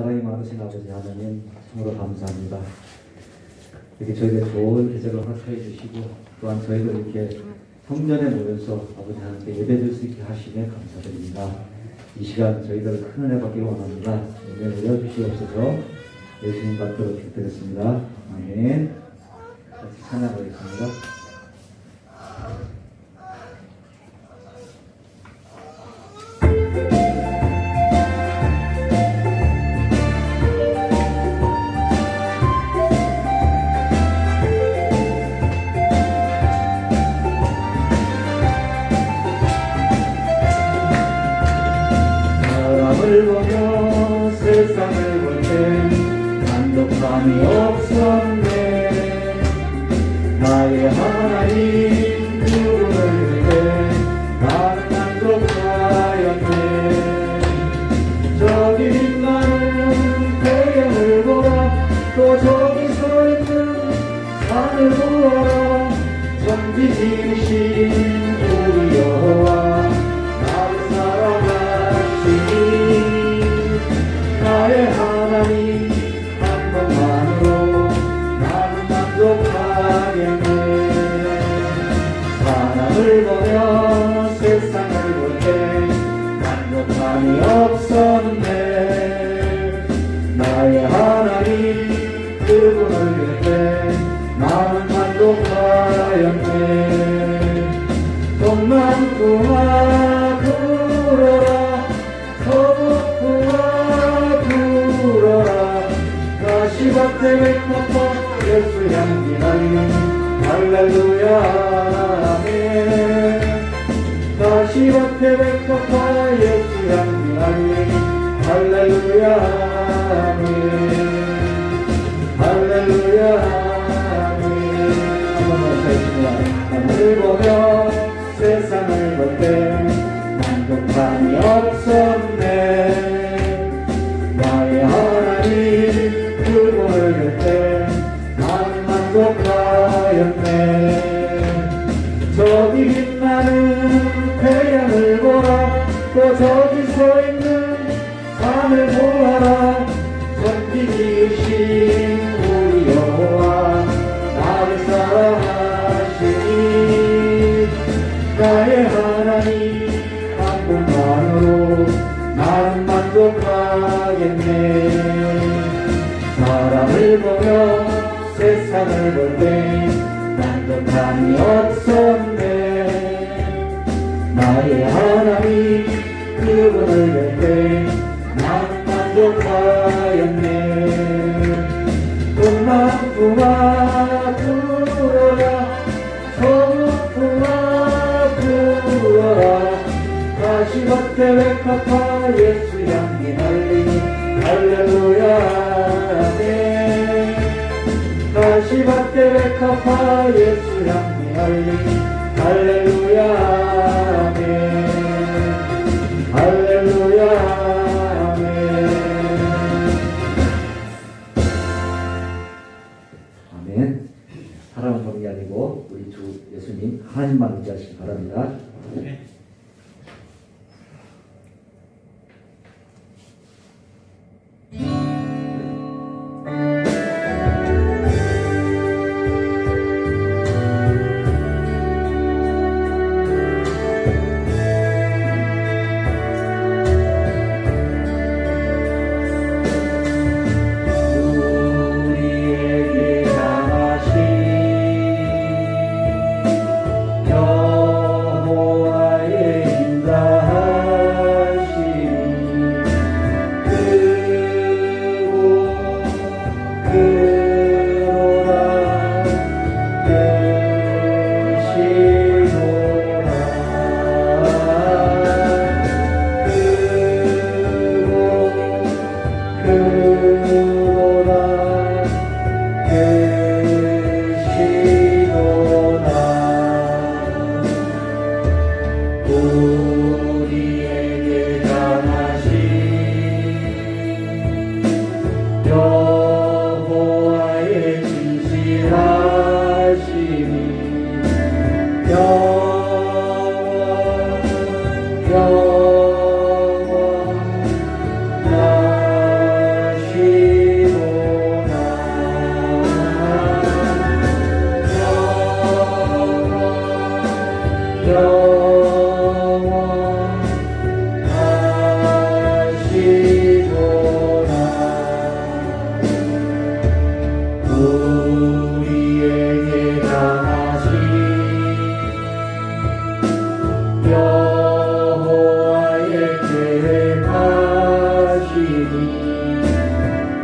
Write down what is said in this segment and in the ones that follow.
사랑이 많으신 아버지 하나님 참으로 감사합니다. 이렇게 저희가 좋은 계절을 허락해 주시고 또한 저희가 이렇게 성전에 모여서 아버지 하나님께 예배드릴 수 있게 하시네 감사드립니다. 이 시간 저희들 큰 은혜 받기 원합니다. 은혜 올려주시옵소서. 예수님 받도록 기도드렸습니다. 아멘. 같이 찬양하겠습니다. 사람을 보며 세상을 볼 때 만족감이 없었네. 나의 하나님 그분을 볼 때 나는 만족하였네. 저기 빛나는 태양을 보라, 또 저기 서 있는 산을 보아라. 전지지으신 우리 여호와 나를 사랑하시니 나의 하나님 한 번만으로 나는 만족하겠네. 사람을 보며 세상을 볼 때 만족함이 없었네. 나의 하나님 그분을 볼 때 나는 만족하였네. 동남풍아 불어라, 서북풍아 불어라. 가시밭에 백합화 예수 향기 날리니 할렐루야 아멘. 가시밭에 백합화 예수 향기 날리니 할렐루야 아멘. 할렐루야 하늘을 보며 세상을 볼 때 만족함이 없었네. 나의 하나님 그분을 볼 때 나는 만족하였네. 저기 빛나는 태양을 보라, 또 저기 서 있는 산을 보아라. 전지 지으신 우리 여호와 나를 사랑하시니 나의 하나님 한 분만으로 나는 만족하겠네. 사람을 보며 세상을 볼 때 만족함이 없었네. 나의 하나님 그분을 볼 때 나는 만족하였네. 동남풍아 불어라, 서북풍아 불어라. 가시밭에 백합화 예수 향기 날리니 할렐루야 아멘. 가시밭에 백합화 예수 향기 날리니 할렐루야 아멘. 할렐루야 아멘. 사람을 보는 게 아니고 우리 주 예수님 하나님만 의지하시기 바랍니다. 우리에게 당하신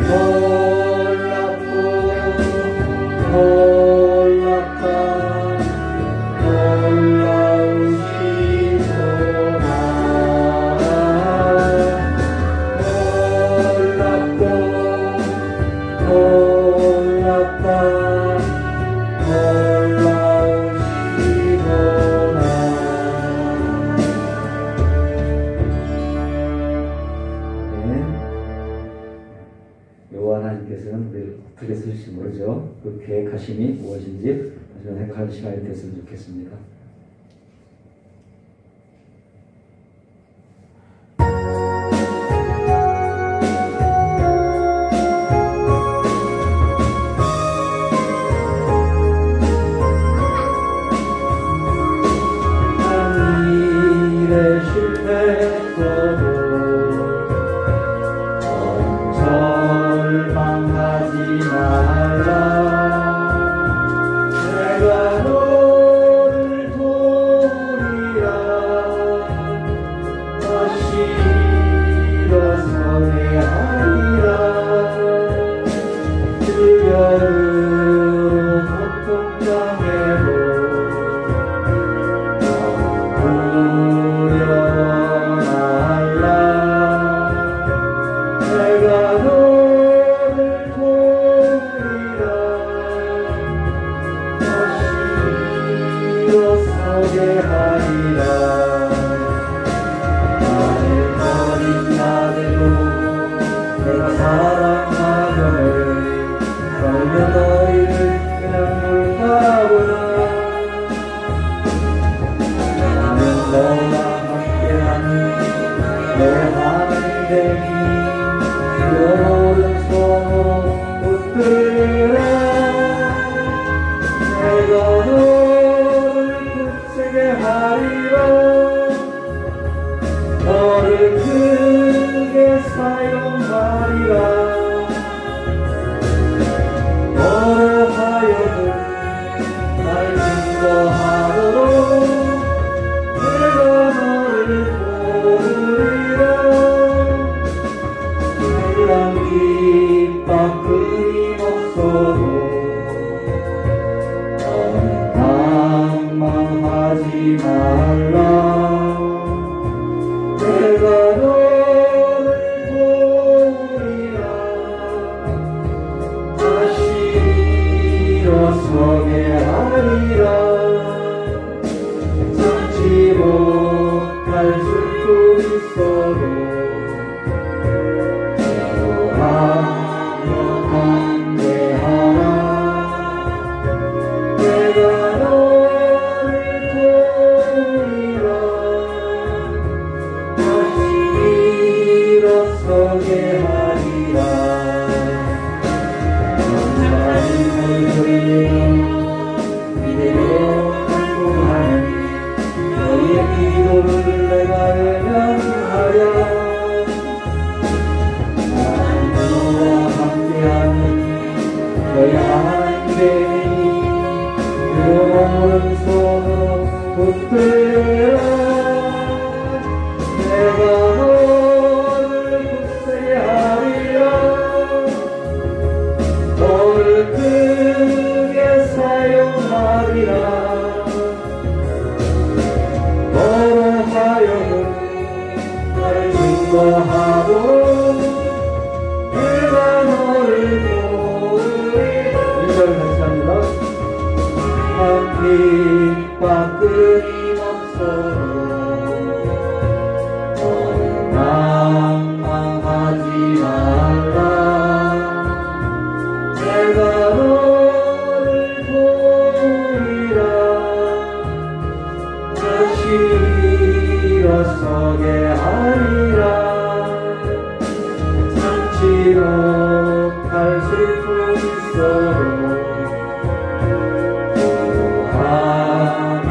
놀랍고 놀랍다 놀라우시구나 놀랍고 놀랍다 놀라우시구나. 네. 여호와 하나님께서는 우리를 어떻게 쓰실지 모르죠. 그 계획하심이 무엇인지 좀 생각하는 시간이 됐으면 좋겠습니다. 일에 실패했어도 절망하지 말라. 내가 너를 도우리라. 다시 일어서게 하리라. 주여로 고통 당해도 내가 너를 도우리라. 다시 일어서게 하리라. 나를 버린 나대로 내가 사랑하거늘 살며 너희를 그냥 나는 너와 함께하는 내 하나님이 그 오른손으로 붙들라. 내가 너를 굳세게 하리라. 너를 크게 사용하리라. 너로 하여금 날 증거하도록 내가 너를 도우리라. 물론 깃밥 끊임없어도 너는 낭망하지 말라. 내가 너를 도우리라. 다시 일어서게 하리라. 참지 못할 슬픔 있어도 기도하며 담대하라. 내가 너를 도우리라. 다시 일어서게 하리라. 감사함을 돌리며 이대로 간구하니 너희의 기도를 내가 외면하랴. 나는 너와 함께하는 너희 하나님 되니 그 오른손으로 붙들라. 내가 너를 굳세게 하리라. 너를 크게 사용하리라. 너로 하여금 나를 증거하도록 내가 너를 도우리라. 이절 같이 합니다. 한 깃밥 끊임없어도 너는 낭망하지 말라. 내가 너를 도우리라. 다시 일어서게 하리라. 참지 못할 슬픔 있어도 기도하며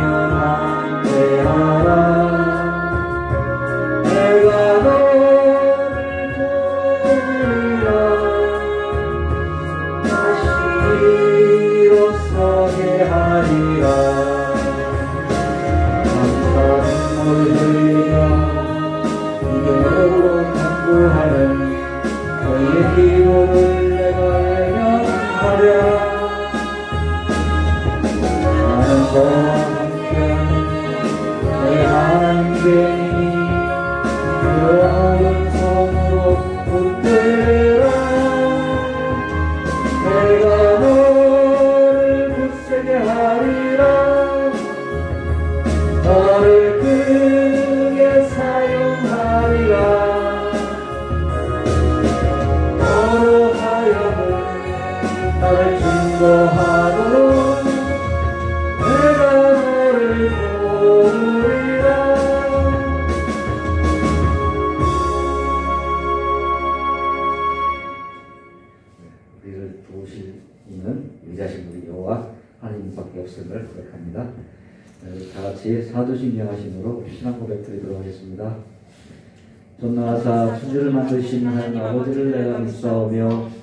기뻐하도록 내가 너를 도우리라. 우리를 도우실 이는 위대하신 우리 여호와 하나님밖에 없음을 고백합니다. 다 같이 사도신 명하심으로 신앙 고백 드리도록 하겠습니다. 존나하사 천지를 만드신 하나님 아버지를 내가 믿사오며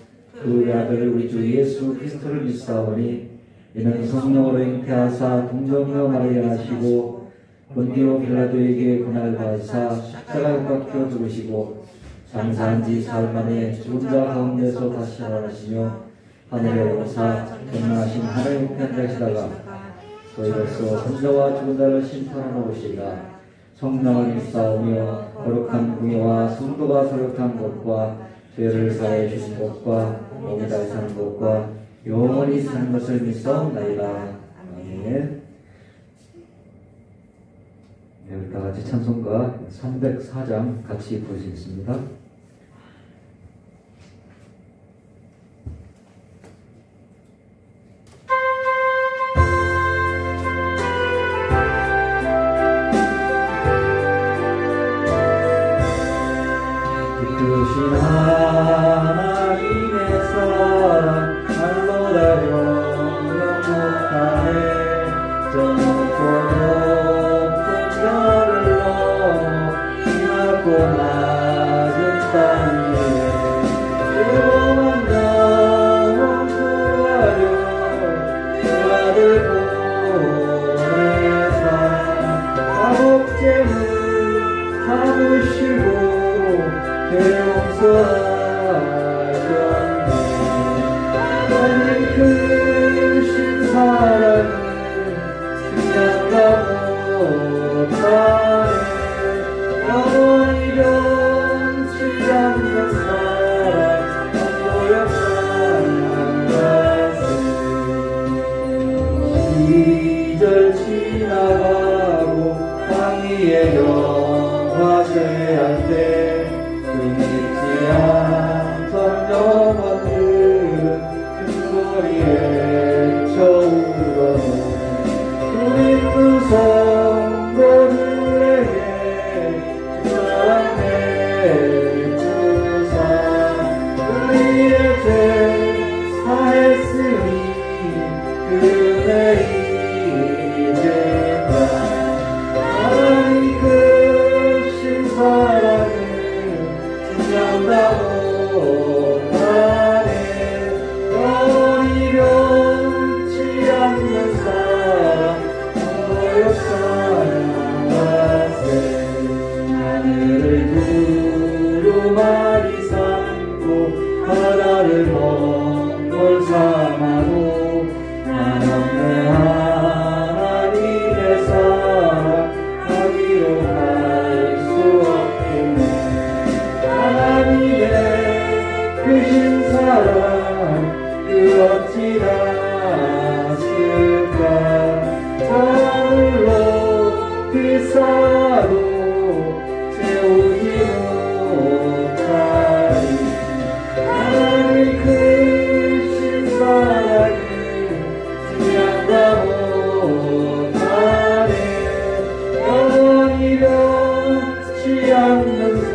그 아들 우리 주 예수 그리스도를 믿사오니 이는 성령으로 잉태하사 동정녀 마리아 하시고 본디오 빌라도에게 고난을 받으사 십자가에 박혀 죽으시고 장사한 지 사흘 만에 죽은 자 가운데서 다시 살아나시며 하늘에 오르사 전능하신 하나님 편자시다가 저희로서 선자와 죽은 자를 심판하러 오시리라. 성령을 믿사오며 거룩한 공예와 성도가 서력한 것과 죄를 사해 주신 것과 몸이 잘 사는 것과 영원히 사는 것을 믿사옵나이다. 아멘. 네, 우리 다 같이 찬송가 304장 같이 부르시겠습니다. 하나님의 사랑 말로 다 형용 못하네. 저 높고 높은 별을 넘어 힘없고 낮은 땅 위에 조그만 영혼 구하려 그 아들 보내사 화복제물 삼으시고 용서하셨네. 하나님 크신 사랑은 생각다 못하네. 영원히 변치 않는 사랑 영원히 찬양하세. 시절 지나가고 땅 위에 영화 쇠할 때 점점 큰 소리에 쳐울어도 우리 두 성도들에게 사랑의 부상 우리의 죄 사했으니 그네 이제가 하나님 크신 사랑을 생각다 영원히 변치 않는 사랑 너의 찬양하세. 하늘을 두루마리 삼고 바다를 먼걸 삼아도 한없는 하나님의 사랑 가기로 할 수 없겠네. 하나님의 크신 사랑 그 어찌 닿았을까. 저울로 비싸도 채우지 못하리. 하나님 크신 사랑을 생각다 못하네. 영원히 변치 않는 사랑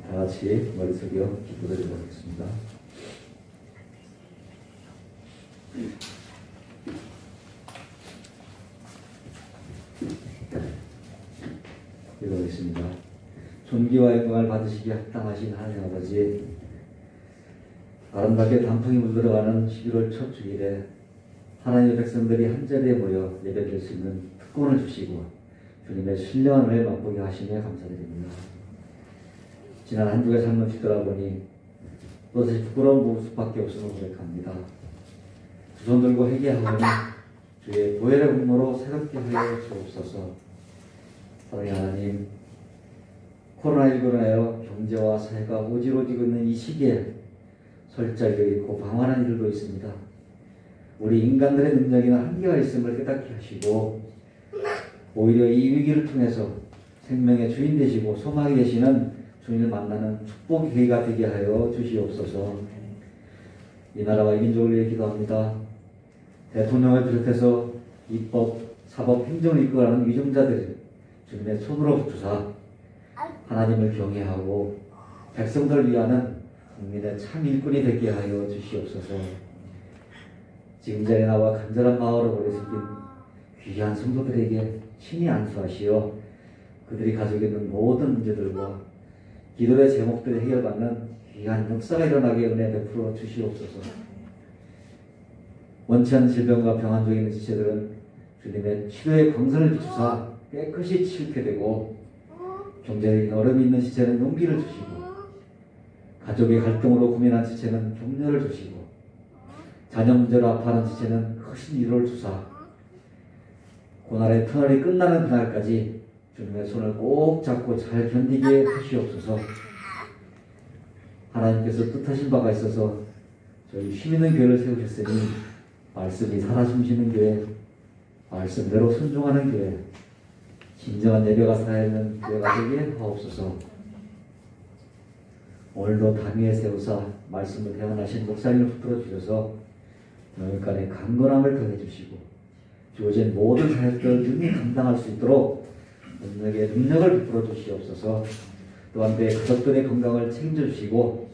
다 같이 머리 숙여 기도드리도록 하겠습니다. 기도하겠습니다. 존귀와 영광을 받으시기에 합당하신 하나님 아버지, 아름답게 단풍이 물들어가는 11월 첫 주일에 하나님의 백성들이 한자리에 모여 예배드릴 수 있는 특권을 주시고 주님의 신령한 은혜를 맛보게 하시며 감사드립니다. 지난 한 주의 삶을 뒤돌아보니 또다시 부끄러운 모습밖에 없음을 고백합니다. 두 손 들고 회개하오니 주의 보혈의 분노로 새롭게 하여 주옵소서. 사랑의 하나님, 코로나19로 인하여 경제와 사회가 오지로지고 있는 이 시기에 설자리도 있고 방황하는 일도 있습니다. 우리 인간들의 능력이나 한계가 있음을 깨닫게 하시고 오히려 이 위기를 통해서 생명의 주인 되시고 소망이 되시는 주님을 만나는 축복의 기회가 되게 하여 주시옵소서. 이 나라와 이 민족을 위해 기도합니다. 대통령을 비롯해서 입법, 사법, 행정을 이끌어가는 위정자들 주님의 손으로 주사 하나님을 경외하고 백성들을 위하는 국민의 참 일꾼이 되게 하여 주시옵소서. 지금 이 자리에 나와 간절한 마음으로 오래 숨긴 귀한 성도들에게 친히 안수하시어 그들이 가지고 있는 모든 문제들과 기도의 제목들을 해결받는 귀한 역사가 일어나게 은혜 베풀어 주시옵소서. 원치 않는 질병과 병환 중에 있는 지체들은 주님의 치료의 광선을 비추사 깨끗이 치유케 되고, 경제적인 어려움이 있는 지체는 용기를 주시고, 가족의 갈등으로 고민한 지체는 격려를 주시고, 자녀 문제로 아파하는 지체는 크신 위로를 주사 고난의 터널이 끝나는 그날까지 주님의 손을 꼭 잡고 잘 견디게 하시옵소서. 하나님께서 뜻하신 바가 있어서 저희 힘있는 교회를 세우셨으니 말씀이 살아 숨쉬는 교회, 말씀대로 순종하는 교회, 진정한 예배가 살아있는 교회가 되게 하옵소서. 오늘도 당위에 세우사 말씀을 대언하신 목사님을 붙들어 주셔서 영육간의 강건함을 더해 주시고 주어진 모든 사역들을 능히 감당할 수 있도록 능력을 베풀어 주시옵소서. 또한 내 가족들의 건강을 책임져 주시고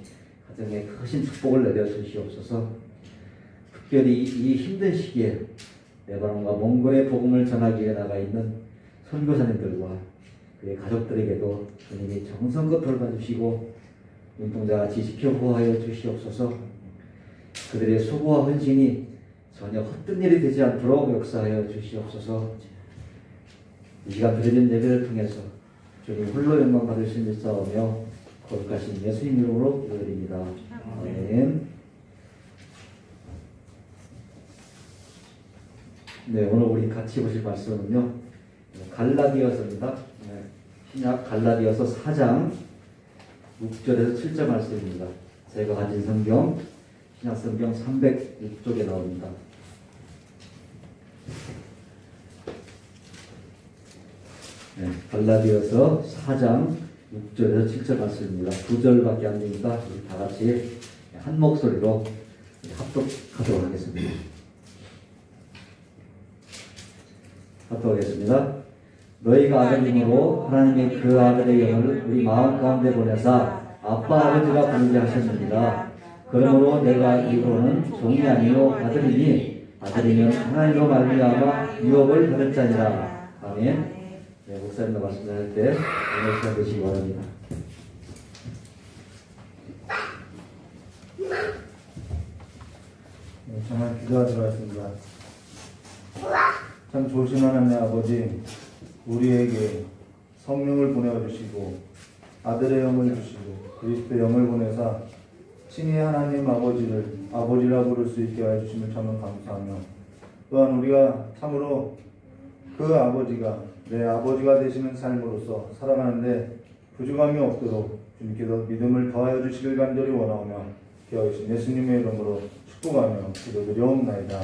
가정에 크신 축복을 내려 주시옵소서. 특별히 이 힘든 시기에 레바논과 몽골의 복음을 전하기 위해 나가 있는 선교사님들과 그의 가족들에게도 주님이 정성껏 돌봐주시고 눈동자같이 지켜 보호하여 주시옵소서. 그들의 수고와 헌신이 전혀 헛된 일이 되지 않도록 역사하여 주시옵소서. 이 시간 드리는 예배를 통해서 주님 홀로 영광 받으신 줄 싸우며 거룩하신 예수님 이름으로 기도드립니다. 아멘. 네, 오늘 우리 같이 보실 말씀은요, 갈라디아서입니다. 신약 갈라디아서 4장 6절에서 7절 말씀입니다. 제가 가진 성경 신약 성경 306쪽에 나옵니다. 네, 갈라디아서 4장 6절에서 7절 말씀입니다. 9절밖에 안 되니까 우리 다 같이 한 목소리로 합독하도록 하겠습니다. 합독하겠습니다. 너희가 아들임으로 하나님의 그 아들의 영을 우리 마음 가운데 보내사 아빠 아버지가 부르게 하셨느니라. 그러므로 내가 이후로는 종이 아니요 아들이니 아들이면 하나님으로 말미암아 유업을 받을 자니라. 아멘. 네, 목사님과 말씀할 때 오늘 시간 되시기 바랍니다. 네, 정말 기도하도록 하겠습니다. 참 좋으신 하나님 아버지, 우리에게 성령을 보내주시고 아들의 영을 주시고 그리스도의 영을 보내사 친히 하나님 아버지를 아버지라 부를 수 있게 하여 주심을 참으로 감사하며, 또한 우리가 참으로 그 아버지가 내 아버지가 되시는 삶으로서 살아가는데 부족함이 없도록 주님께서 믿음을 더하여 주시길 간절히 원하오며 기하신 예수님의 이름으로 축복하며 기도드리옵나이다.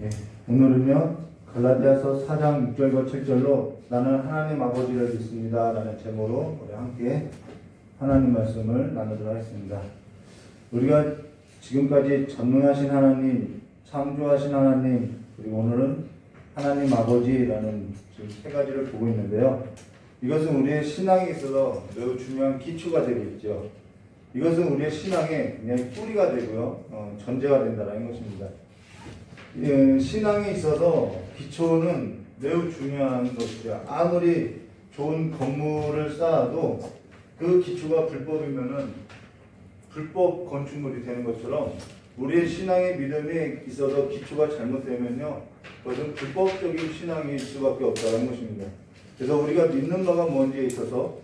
예, 오늘은요 갈라디아서 4장 6절과 7절로 나는 하나님 아버지를 믿습니다 라는 제목으로 우리 함께 하나님 말씀을 나누도록 하겠습니다. 우리가 지금까지 전능하신 하나님, 창조하신 하나님, 그리고 오늘은 하나님 아버지라는 지금 세 가지를 보고 있는데요. 이것은 우리의 신앙에 있어서 매우 중요한 기초가 되고 있죠. 이것은 우리의 신앙의 그냥 뿌리가 되고요, 전제가 된다는 것입니다. 신앙에 있어서 기초는 매우 중요한 것이죠. 아무리 좋은 건물을 쌓아도 그 기초가 불법이면은 불법 건축물이 되는 것처럼 우리의 신앙의 믿음에 있어서 기초가 잘못되면요, 그것은 불법적인 신앙일 수밖에 없다는 것입니다. 그래서 우리가 믿는 바가 뭔지에 있어서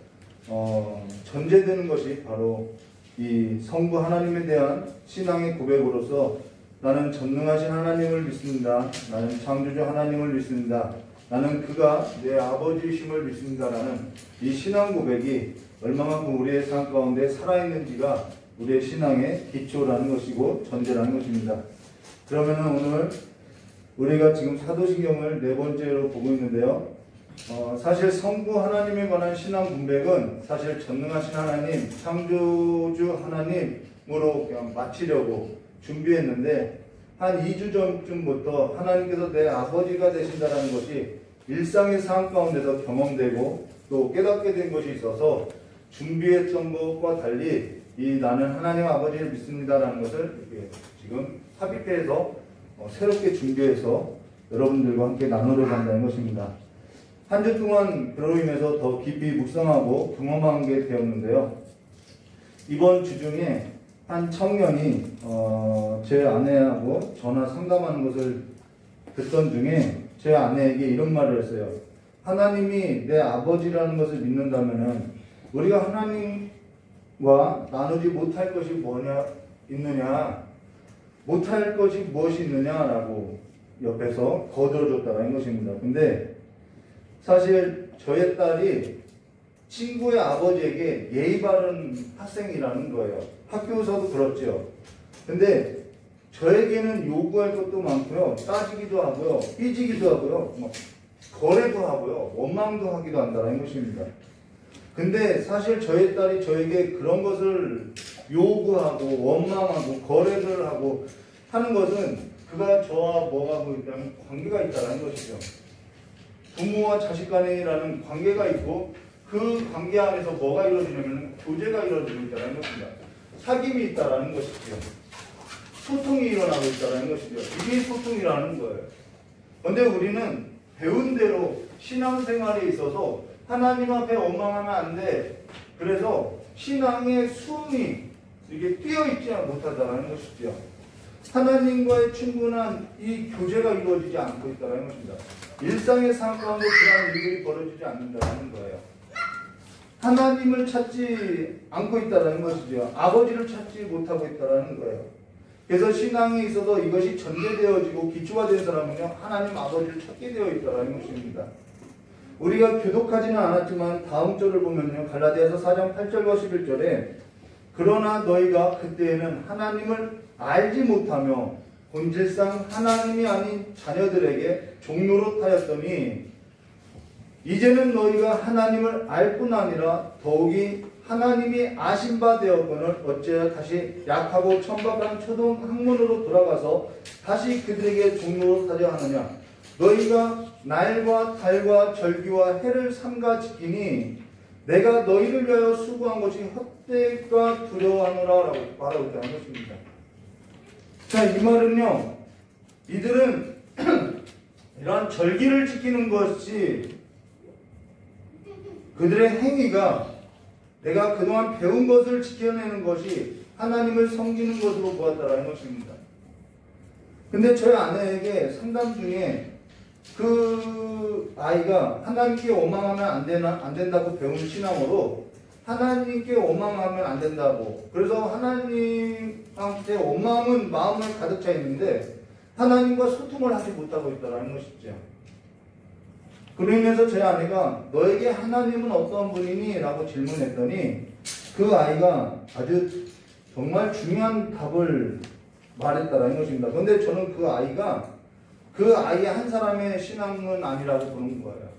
전제되는 것이 바로 이 성부 하나님에 대한 신앙의 고백으로서 나는 전능하신 하나님을 믿습니다. 나는 창조주 하나님을 믿습니다. 나는 그가 내 아버지이심을 믿습니다라는 이 신앙 고백이 얼마만큼 우리의 삶 가운데 살아있는지가 우리의 신앙의 기초라는 것이고 전제라는 것입니다. 그러면 오늘 우리가 지금 사도신경을 네 번째로 보고 있는데요. 사실 성부 하나님에 관한 신앙 분백은 사실 전능하신 하나님, 창조주 하나님으로 그냥 마치려고 준비했는데 한 2주 전쯤부터 하나님께서 내 아버지가 되신다는 것이 일상의 삶 가운데서 경험되고 또 깨닫게 된 것이 있어서 준비했던 것과 달리 이 나는 하나님 아버지를 믿습니다라는 것을 지금 삽입해서 새롭게 준비해서 여러분들과 함께 나누려고 한다는 것입니다. 한 주 동안 그로 인해서 더 깊이 묵상하고 경험한 게 되었는데요. 이번 주 중에 한 청년이 제 아내하고 전화 상담하는 것을 듣던 중에 제 아내에게 이런 말을 했어요. 하나님이 내 아버지라는 것을 믿는다면은 우리가 하나님과 나누지 못할 것이 있느냐, 못할 것이 무엇이 있느냐라고 옆에서 거들어줬다는 것입니다. 근데 사실 저의 딸이 친구의 아버지에게 예의 바른 학생이라는 거예요. 학교에서도 그렇죠. 근데 저에게는 요구할 것도 많고요. 따지기도 하고요. 삐지기도 하고요. 거래도 하고요. 원망도 하기도 한다는 것입니다. 근데 사실 저의 딸이 저에게 그런 것을 요구하고 원망하고 거래를 하고 하는 것은 그가 저와 뭐하고 있다는 관계가 있다는 것이죠. 부모와 자식 간이라는 관계가 있고 그 관계 안에서 뭐가 이루어지냐면 교제가 이루어지고 있다는 것입니다. 사귐이 있다는 것이죠. 소통이 일어나고 있다는 것이죠. 이게 소통이라는 거예요. 그런데 우리는 배운 대로 신앙생활에 있어서 하나님 앞에 원망하면 안 돼. 그래서 신앙의 수음이 이게 뛰어있지 못하다는 것이죠. 하나님과의 충분한 이 교제가 이루어지지 않고 있다는 것입니다. 일상의 삶 가운데 그런 일들이 벌어지지 않는다는 거예요. 하나님을 찾지 않고 있다는 것이죠. 아버지를 찾지 못하고 있다는 거예요. 그래서 신앙에 있어서 이것이 전제되어지고 기초가 된 사람은요, 하나님 아버지를 찾게 되어 있다는 것입니다. 우리가 교독하지는 않았지만 다음 절을 보면요, 갈라디아서 4장 8절과 11절에 그러나 너희가 그때에는 하나님을 알지 못하며 본질상 하나님이 아닌 자녀들에게 종노릇하였더니 이제는 너희가 하나님을 알 뿐 아니라 더욱이 하나님이 아신 바 되었거늘 어찌하여 다시 약하고 천박한 초등 학문으로 돌아가서 다시 그들에게 종노릇하려 하느냐. 너희가 날과 달과 절기와 해를 삼가 지키니 내가 너희를 위하여 수고한 것이 헛되까 두려워하노라 라고 말하고 있다는 것입니다. 자, 이 말은요, 이들은 이러한 절기를 지키는 것이 그들의 행위가 내가 그동안 배운 것을 지켜내는 것이 하나님을 섬기는 것으로 보았다는 것입니다. 근데 저희 아내에게 상담 중에 그 아이가 하나님께 원망하면 안 된다고 배운 신앙으로 하나님께 원망하면 안 된다고, 그래서 하나님한테 원망은 마음을 가득 차 있는데 하나님과 소통을 하지 못하고 있다는 것이죠. 그로 인해서 제 아내가 너에게 하나님은 어떤 분이니? 라고 질문했더니 그 아이가 아주 정말 중요한 답을 말했다는 것입니다. 그런데 저는 그 아이의 한 사람의 신앙은 아니라고 보는 거예요.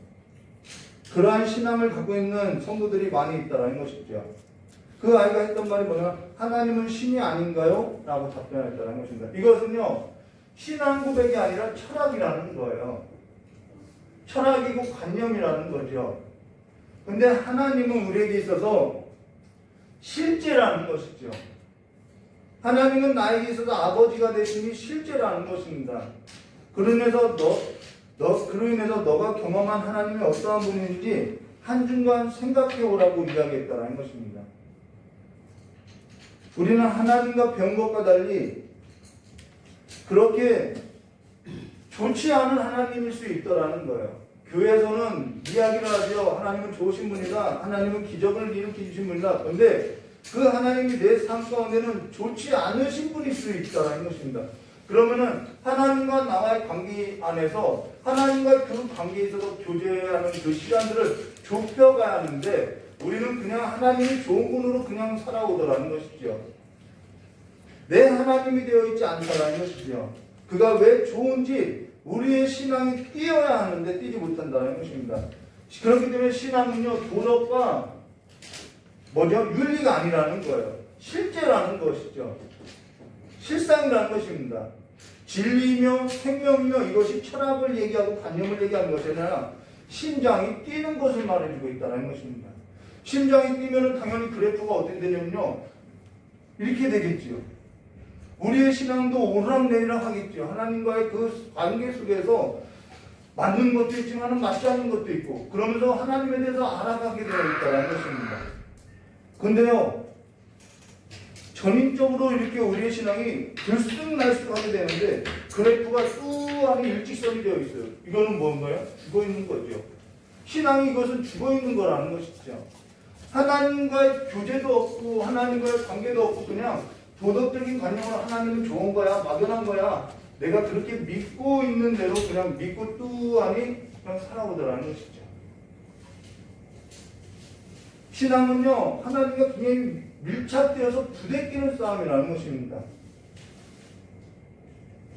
그러한 신앙을 갖고 있는 성도들이 많이 있다는 것이죠. 그 아이가 했던 말이 뭐냐면 하나님은 신이 아닌가요? 라고 답변했다는 것입니다. 이것은요, 신앙 고백이 아니라 철학이라는 거예요. 철학이고 관념이라는 거죠. 근데 하나님은 우리에게 있어서 실제라는 것이죠. 하나님은 나에게 있어서 아버지가 되심이 실제라는 것입니다. 그로 인해서 너가 경험한 하나님이 어떠한 분인지 한순간 생각해 오라고 이야기했다는 것입니다. 우리는 하나님과 배운 것과 달리 그렇게 좋지 않은 하나님일 수 있더라는 거예요. 교회에서는 이야기를 하죠. 하나님은 좋으신 분이다. 하나님은 기적을 일으키신 분이다. 그런데 그 하나님이 내 삶 가운데는 좋지 않으신 분일 수 있다는 것입니다. 그러면은 하나님과 나와의 관계 안에서 하나님과 그 관계에 있어서 교제하는 그 시간들을 좁혀가야 하는데 우리는 그냥 하나님이 좋은 분으로 그냥 살아오더라는 것이죠. 내 하나님이 되어 있지 않다라는 것이죠. 그가 왜 좋은지 우리의 신앙이 뛰어야 하는데 뛰지 못한다는 것입니다. 그렇기 때문에 신앙은요, 도덕과 뭐죠? 윤리가 아니라는 거예요. 실제라는 것이죠. 실상이라는 것입니다. 진리며 생명이며 이것이 철학을 얘기하고 관념을 얘기하는 것이 아니라 심장이 뛰는 것을 말해주고 있다는 것입니다. 심장이 뛰면 당연히 그래프가 어떻게 되냐면요, 이렇게 되겠지요. 우리의 신앙도 오르락내리락 하겠죠. 하나님과의 그 관계 속에서 맞는 것도 있지만 맞지 않는 것도 있고, 그러면서 하나님에 대해서 알아가게 되어 있다는 것입니다. 근데요, 전인적으로 이렇게 우리의 신앙이 들쑥날쑥하게 되는데 그래프가 뚜하니 일직선이 되어 있어요. 이거는 뭔가요? 죽어있는 거죠. 신앙이 이것은 죽어있는 거라는 것이죠. 하나님과의 교제도 없고 하나님과의 관계도 없고 그냥 도덕적인 관념으로 하나님은 좋은 거야, 막연한 거야, 내가 그렇게 믿고 있는 대로 그냥 믿고 뚜하니 그냥 살아오더라는 것이죠. 신앙은요, 하나님과 굉장히 밀착되어서 부대끼는 싸움이라는 것입니다.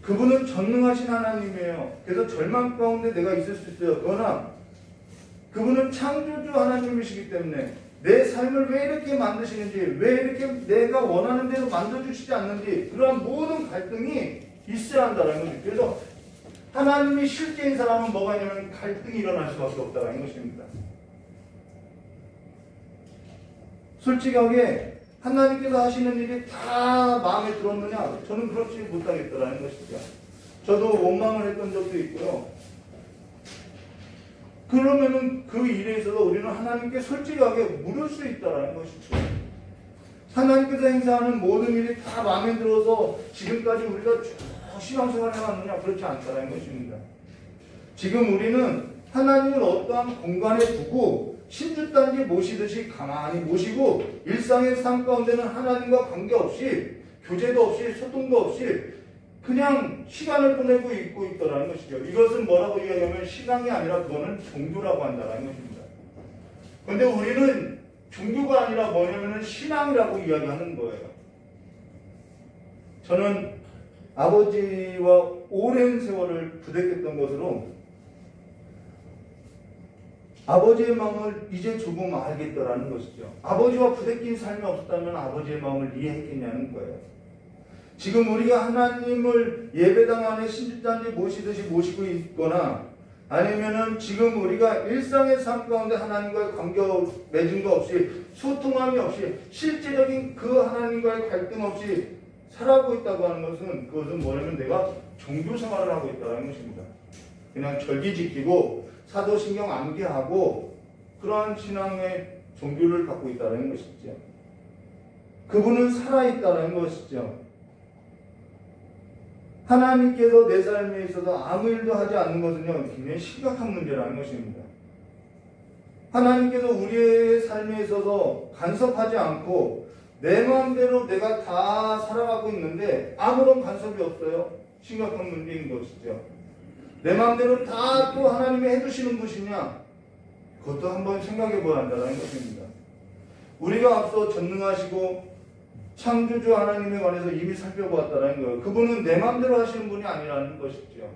그분은 전능하신 하나님이에요. 그래서 절망 가운데 내가 있을 수 있어요. 그러나 그분은 창조주 하나님이시기 때문에 내 삶을 왜 이렇게 만드시는지, 왜 이렇게 내가 원하는 대로 만들어주시지 않는지, 그러한 모든 갈등이 있어야 한다는 거죠. 그래서 하나님이 실제인 사람은 뭐가 있냐면 갈등이 일어날 수밖에 없다는 것입니다. 솔직하게 하나님께서 하시는 일이 다 마음에 들었느냐? 저는 그렇지 못하겠다라는 것이죠. 저도 원망을 했던 적도 있고요. 그러면은 그 일에 있어서 우리는 하나님께 솔직하게 물을 수 있다라는 것이죠. 하나님께서 행사하는 모든 일이 다 마음에 들어서 지금까지 우리가 쭉 신앙생활을 해왔느냐? 그렇지 않다라는 것입니다. 지금 우리는 하나님을 어떠한 공간에 두고 신주단지 모시듯이 가만히 모시고 일상의 삶 가운데는 하나님과 관계없이 교제도 없이 소통도 없이 그냥 시간을 보내고 있고 있더라는 것이죠. 이것은 뭐라고 이야기하면 신앙이 아니라 그거는 종교라고 한다는 것입니다. 그런데 우리는 종교가 아니라 뭐냐면 신앙이라고 이야기하는 거예요. 저는 아버지와 오랜 세월을 부대꼈던 것으로 아버지의 마음을 이제 조금 알겠더라는 것이죠. 아버지와 부대낀 삶이 없었다면 아버지의 마음을 이해했겠냐는 거예요. 지금 우리가 하나님을 예배당 안에 신주단지 모시듯이 모시고 있거나 아니면은 지금 우리가 일상의 삶 가운데 하나님과의 관계 맺은 거 없이 소통함이 없이 실제적인 그 하나님과의 갈등 없이 살아가고 있다고 하는 것은 그것은 뭐냐면 내가 종교 생활을 하고 있다는 것입니다. 그냥 절기 지키고 사도신경 암기하고 그러한 신앙의 종교를 갖고 있다는 것이죠. 그분은 살아있다는 것이죠. 하나님께서 내 삶에 있어서 아무 일도 하지 않는 것은요, 굉장히 심각한 문제라는 것입니다. 하나님께서 우리의 삶에 있어서 간섭하지 않고 내 마음대로 내가 다 살아가고 있는데 아무런 간섭이 없어요. 심각한 문제인 것이죠. 내 마음대로 다 또 하나님이 해주시는 것이냐? 그것도 한번 생각해 보아야 한다는 것입니다. 우리가 앞서 전능하시고 창조주 하나님에 관해서 이미 살펴보았다는 거예요. 그분은 내 마음대로 하시는 분이 아니라는 것이죠.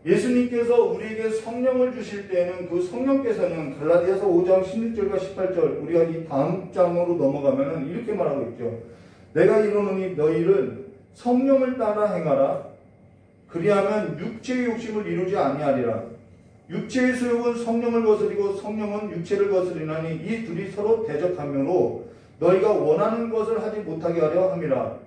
예수님께서 우리에게 성령을 주실 때에는 그 성령께서는 갈라디아서 5장 16절과 18절, 우리가 이 다음 장으로 넘어가면 이렇게 말하고 있죠. 내가 이르노니 너희를 성령을 따라 행하라. 그리하면 육체의 욕심을 이루지 아니하리라. 육체의 소욕은 성령을 거스리고 성령은 육체를 거스리나니 이 둘이 서로 대적하므로 너희가 원하는 것을 하지 못하게 하려 함이라.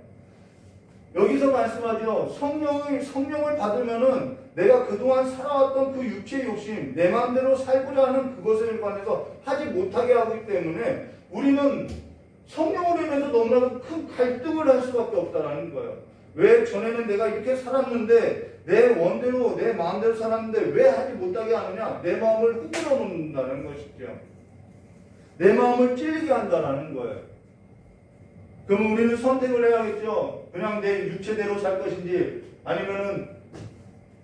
여기서 말씀하죠. 성령을 받으면은 내가 그동안 살아왔던 그 육체의 욕심, 내 마음대로 살고자 하는 그것에 관해서 하지 못하게 하기 때문에 우리는 성령으로 인해서 너무나도 큰 갈등을 할 수밖에 없다는 거예요. 왜 전에는 내가 이렇게 살았는데 내 원대로 내 마음대로 살았는데 왜 하지 못하게 하느냐? 내 마음을 흔들어 놓는다는 것이죠. 내 마음을 찔리게 한다는 거예요. 그럼 우리는 선택을 해야겠죠. 그냥 내 육체대로 살 것인지 아니면은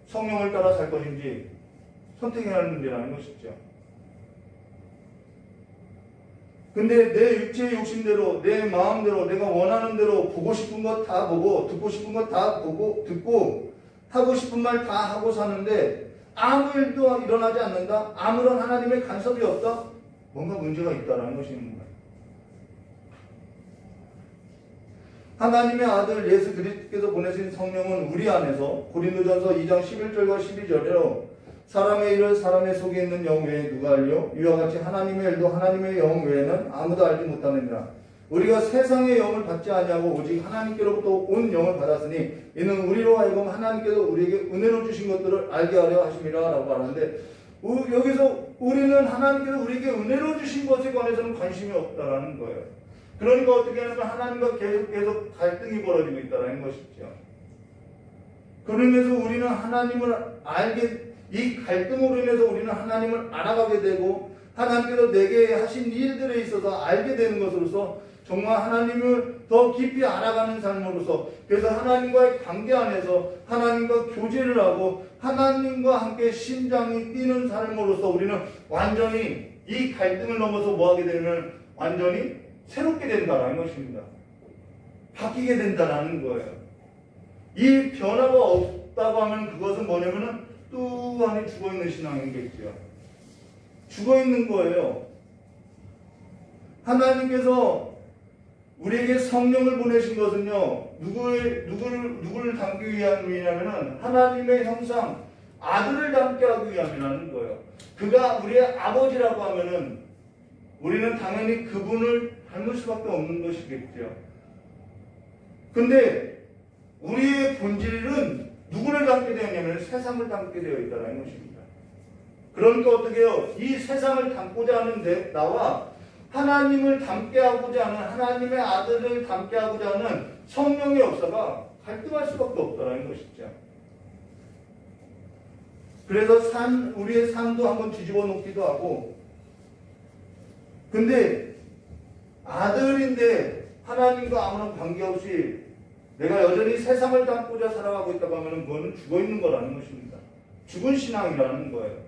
성령을 따라 살 것인지 선택해야 하는 문제라는 것이죠. 근데 내 육체의 욕심대로, 내 마음대로, 내가 원하는 대로 보고 싶은 것 다 보고, 듣고 싶은 것 다 보고, 듣고, 하고 싶은 말 다 하고 사는데 아무 일도 일어나지 않는다? 아무런 하나님의 간섭이 없다? 뭔가 문제가 있다는 것입니다. 하나님의 아들 예수 그리스도께서 보내신 성령은 우리 안에서 고린도전서 2장 11절과 12절로 사람의 일을 사람의 속에 있는 영 외에 누가 알려? 이와 같이 하나님의 일도 하나님의 영 외에는 아무도 알지 못하느니라. 우리가 세상의 영을 받지 아니하고 오직 하나님께로부터 온 영을 받았으니 이는 우리로 하여금 하나님께서 우리에게 은혜로 주신 것들을 알게 하려 하심이라 라고 하는데, 여기서 우리는 하나님께서 우리에게 은혜로 주신 것에 관해서는 관심이 없다라는 거예요. 그러니까 어떻게 하냐면 하나님과 계속 갈등이 벌어지고 있다는 것이죠. 그러면서 우리는 하나님을 이 갈등으로 인해서 우리는 하나님을 알아가게 되고 하나님께서 내게 하신 일들에 있어서 알게 되는 것으로서 정말 하나님을 더 깊이 알아가는 삶으로서, 그래서 하나님과의 관계 안에서 하나님과 교제를 하고 하나님과 함께 심장이 뛰는 삶으로서 우리는 완전히 이 갈등을 넘어서 뭐하게 되면 완전히 새롭게 된다는 것입니다. 바뀌게 된다는 거예요. 이 변화가 없다고 하면 그것은 뭐냐면은 또 안에 죽어있는 신앙이겠죠. 죽어있는 거예요. 하나님께서 우리에게 성령을 보내신 것은요, 누구를 담기 위함이냐면은 하나님의 형상, 아들을 담게 하기 위함이라는 거예요. 그가 우리의 아버지라고 하면은 우리는 당연히 그분을 닮을 수밖에 없는 것이겠죠. 근데 우리의 본질은 누구를 닮게 되었냐면 세상을 닮게 되어 있다는 것입니다. 그러니까 어떻게 해요? 이 세상을 닮고자 하는 나와 하나님을 닮게 하고자 하는, 하나님의 아들을 닮게 하고자 하는 성령의 역사가 갈등할 수밖에 없다는 것이죠. 그래서 우리의 삶도 한번 뒤집어 놓기도 하고, 근데 아들인데 하나님과 아무런 관계없이 내가 여전히 세상을 닮고자 살아가고 있다고 하면 그거는 죽어있는 거라는 것입니다. 죽은 신앙이라는 거예요.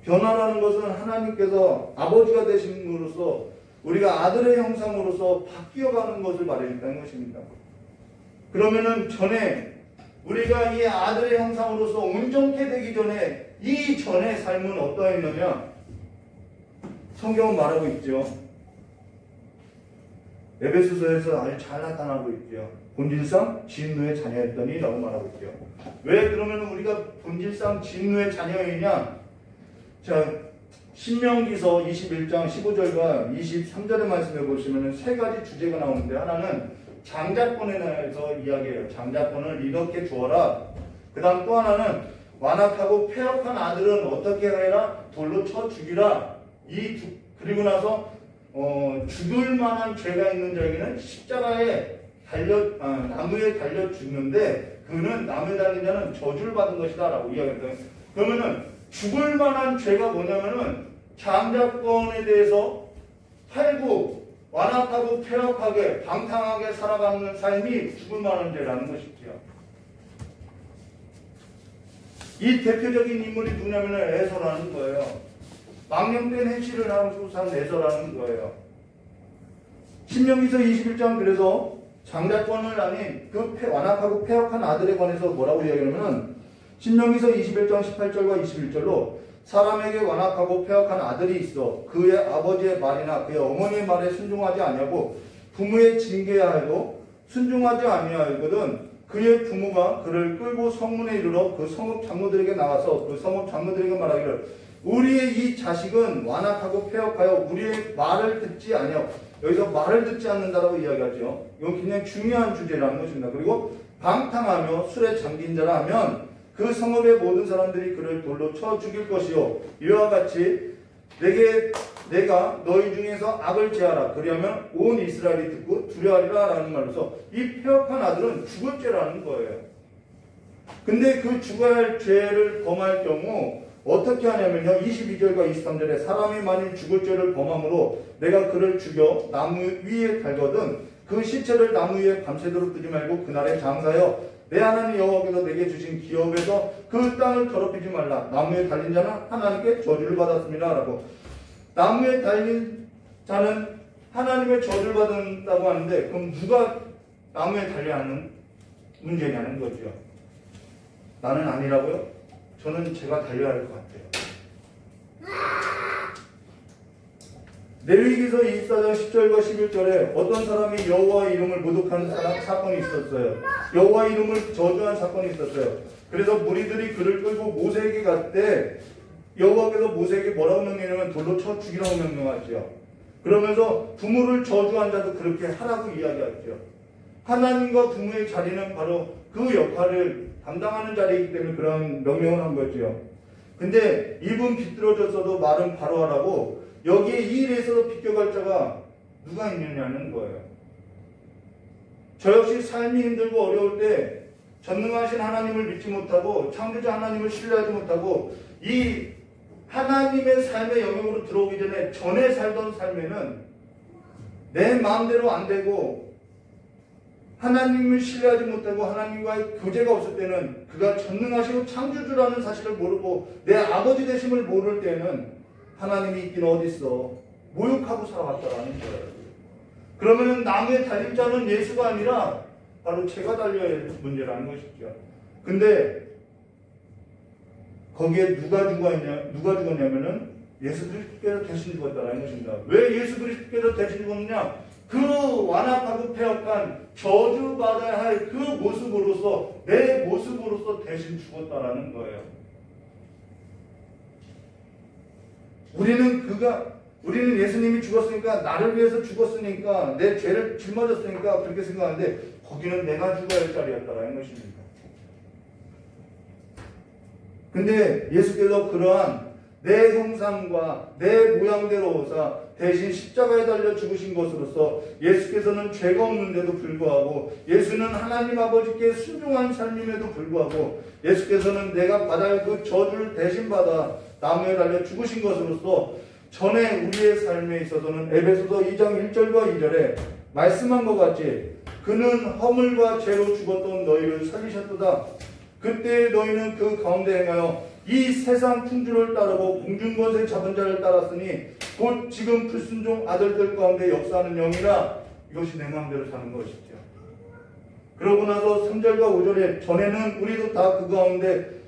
변화라는 것은 하나님께서 아버지가 되심으로써 우리가 아들의 형상으로서 바뀌어가는 것을 말해준다는 것입니다. 그러면은 전에 우리가 이 아들의 형상으로서 온전케 되기 전에 이 전의 삶은 어떠했느냐? 성경은 말하고 있죠. 에베소서에서 아주 잘 나타나고 있죠. 본질상 진노의 자녀였더니 라고 말하고 있죠. 왜 그러면 우리가 본질상 진노의 자녀이냐? 자, 신명기서 21장 15절과 23절의 말씀에 보시면 세 가지 주제가 나오는데, 하나는 장자권에 대해서 이야기해요. 장자권을 이렇게 주어라. 그 다음 또 하나는 완악하고 폐역한 아들은 어떻게 해라? 돌로 쳐 죽이라. 그리고 나서 죽을 만한 죄가 있는 자에게는 십자가에 나무에 달려 죽는데 그는 나무에 달린 자는 저주를 받은 것이다 라고 이야기했어요. 그러면은 죽을 만한 죄가 뭐냐면은 장자권에 대해서 팔고 완악하고 폐역하게 방탕하게 살아가는 삶이 죽을 만한 죄라는 것이죠. 이 대표적인 인물이 누구냐면은 에서라는 거예요. 망령된 행실을 하고 산 에서라는 거예요. 신명기서 21장 그래서 장자권을 아닌 그 완악하고 폐역한 아들에 관해서 뭐라고 이야기하냐면 신명기서 21장 18절과 21절로 사람에게 완악하고 폐역한 아들이 있어 그의 아버지의 말이나 그의 어머니의 말에 순종하지 아니하고 부모의 징계야 해도 순종하지 아니하거든 그의 부모가 그를 끌고 성문에 이르러 그 성읍 장로들에게 나가서 그 성읍 장로들에게 말하기를 우리의 이 자식은 완악하고 폐역하여 우리의 말을 듣지 아니하고, 여기서 말을 듣지 않는다라고 이야기하죠. 이건 굉장히 중요한 주제라는 것입니다. 그리고 방탕하며 술에 잠긴 자라 하면 그 성읍의 모든 사람들이 그를 돌로 쳐 죽일 것이요 이와 같이 내가 너희 중에서 악을 제하라. 그리하면 온 이스라엘이 듣고 두려워하리라 라는 말로서 이 폐역한 아들은 죽을 죄라는 거예요. 근데 그 죽어야 할 죄를 범할 경우 어떻게 하냐면요, 22절과 23절에 사람이 만일 죽을 죄를 범함으로 내가 그를 죽여 나무 위에 달거든 그 시체를 나무 위에 밤새도록 두지 말고 그날에 장사하여 내 하나님 여호와께서 내게 주신 기업에서 그 땅을 더럽히지 말라. 나무에 달린 자는 하나님께 저주를 받았습니다 라고. 나무에 달린 자는 하나님의 저주를 받는다고 하는데 그럼 누가 나무에 달려야 하는 문제냐는 거죠. 나는 아니라고요? 저는 제가 달려야 할 것 같아요. 레위기서 24장 10절과 11절에 어떤 사람이 여호와의 이름을 모독한 사건이 있었어요. 여호와의 이름을 저주한 사건이 있었어요. 그래서 무리들이 그를 끌고 모세에게 갔대. 여호와께서 모세에게 뭐라고 명령하면 돌로 쳐 죽이라고 명령하죠. 그러면서 부모를 저주한 자도 그렇게 하라고 이야기하죠. 하나님과 부모의 자리는 바로 그 역할을 담당하는 자리이기 때문에 그런 명령을 한 거죠. 근데 입은 비뚤어졌어도 말은 바로 하라고 여기에 이 일에서 비껴갈 자가 누가 있느냐는 거예요. 저 역시 삶이 힘들고 어려울 때 전능하신 하나님을 믿지 못하고 창조자 하나님을 신뢰하지 못하고 이 하나님의 삶의 영역으로 들어오기 전에 살던 삶에는 내 마음대로 안 되고 하나님을 신뢰하지 못하고 하나님과의 교제가 없을 때는 그가 전능하시고 창조주라는 사실을 모르고 내 아버지 되심을 모를 때는 하나님이 있긴 어딨어 모욕하고 살아갔다라는 거예요. 그러면 나무에 달린 자는 예수가 아니라 바로 제가 달려야 할 문제라는 것이죠. 근데 거기에 누가 죽었냐면은 예수 그리스도께서 대신 죽었다라는 것입니다. 왜 예수 그리스도께서 대신 죽었느냐? 그 완악하고 폐역한 저주받아야 할 그 모습으로서 내 모습으로서 대신 죽었다라는 거예요. 우리는 예수님이 죽었으니까 나를 위해서 죽었으니까 내 죄를 짊어졌으니까 그렇게 생각하는데 거기는 내가 죽어야 할 자리였다라는 것입니다. 근데 예수께서 그러한 내 형상과 내 모양대로 오사 대신 십자가에 달려 죽으신 것으로서 예수께서는 죄가 없는데도 불구하고 예수는 하나님 아버지께 순종한 삶임에도 불구하고 예수께서는 내가 받아야 할 그 저주를 대신 받아 나무에 달려 죽으신 것으로서 전에 우리의 삶에 있어서는 에베소서 2장 1절과 2절에 말씀한 것 같이 그는 허물과 죄로 죽었던 너희를 살리셨도다. 그때 너희는 그 가운데 행하여 이 세상 풍주를 따르고 공중권세 잡은 자를 따랐으니 곧 지금 불순종 아들들 가운데 역사하는 영이라. 이것이 내 마음대로 사는 것이죠. 그러고 나서 3절과 5절에 전에는 우리도 다 그 가운데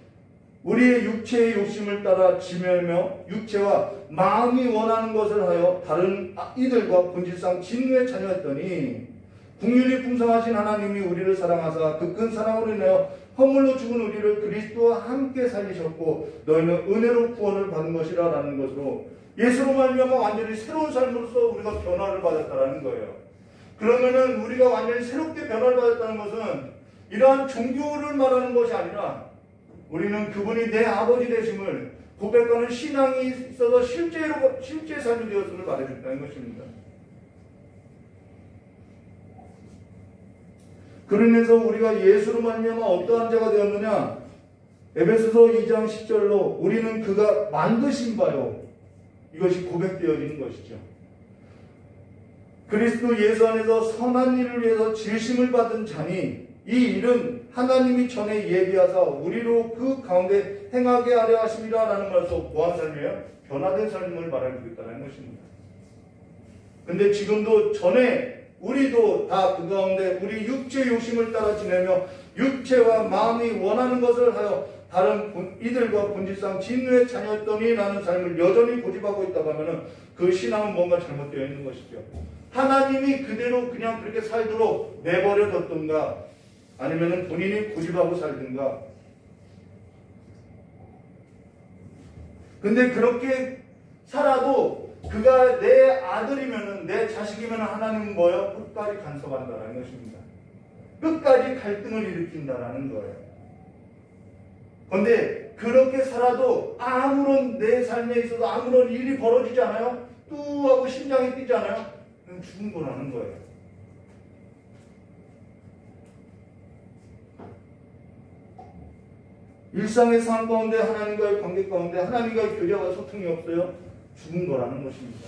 우리의 육체의 욕심을 따라 지매며 육체와 마음이 원하는 것을 하여 다른 이들과 본질상 진노의 자녀였더니 국률이 풍성하신 하나님이 우리를 사랑하사 그 큰 사랑으로 인하여 허물로 죽은 우리를 그리스도와 함께 살리셨고 너희는 은혜로 구원을 받은 것이라 라는 것으로 예수로 말미암아 완전히 새로운 삶으로서 우리가 변화를 받았다는 거예요. 그러면은 우리가 완전히 새롭게 변화를 받았다는 것은 이러한 종교를 말하는 것이 아니라 우리는 그분이 내 아버지 되심을 고백하는 신앙이 있어서 실제 삶이 되었음을 말해준다는 것입니다. 그러면서 우리가 예수로 말미암아 어떠한 자가 되었느냐? 에베소서 2장 10절로 우리는 그가 만드신 바요. 이것이 고백되어지는 것이죠. 그리스도 예수 안에서 선한 일을 위해서 질심을 받은 자니 이 일은 하나님이 전에 예비하사 우리로 그 가운데 행하게 하려 하심이라 라는 말에서 뭐한 삶이에요? 변화된 삶을 말하고 있다는 것입니다. 근데 지금도 전에 우리도 다 그 가운데 우리 육체의 욕심을 따라 지내며 육체와 마음이 원하는 것을 하여 다른 이들과 본질상 진노의 자녀였더니 라는 삶을 여전히 고집하고 있다고 하면 그 신앙은 뭔가 잘못되어 있는 것이죠. 하나님이 그대로 그냥 그렇게 살도록 내버려 뒀던가 아니면 본인이 고집하고 살든가. 근데 그렇게 살아도 그가 내 아들이면은 내 자식이면 하나님은 뭐예요? 끝까지 간섭한다라는 것입니다. 끝까지 갈등을 일으킨다라는 거예요. 그런데 그렇게 살아도 아무런 내 삶에 있어서 아무런 일이 벌어지지 않아요? 뚜하고 심장이 뛰지 않아요? 그럼 죽은 거라는 거예요. 일상의 삶 가운데 하나님과의 관계 가운데 하나님과의 교제와 소통이 없어요? 죽은 거라는 것입니다.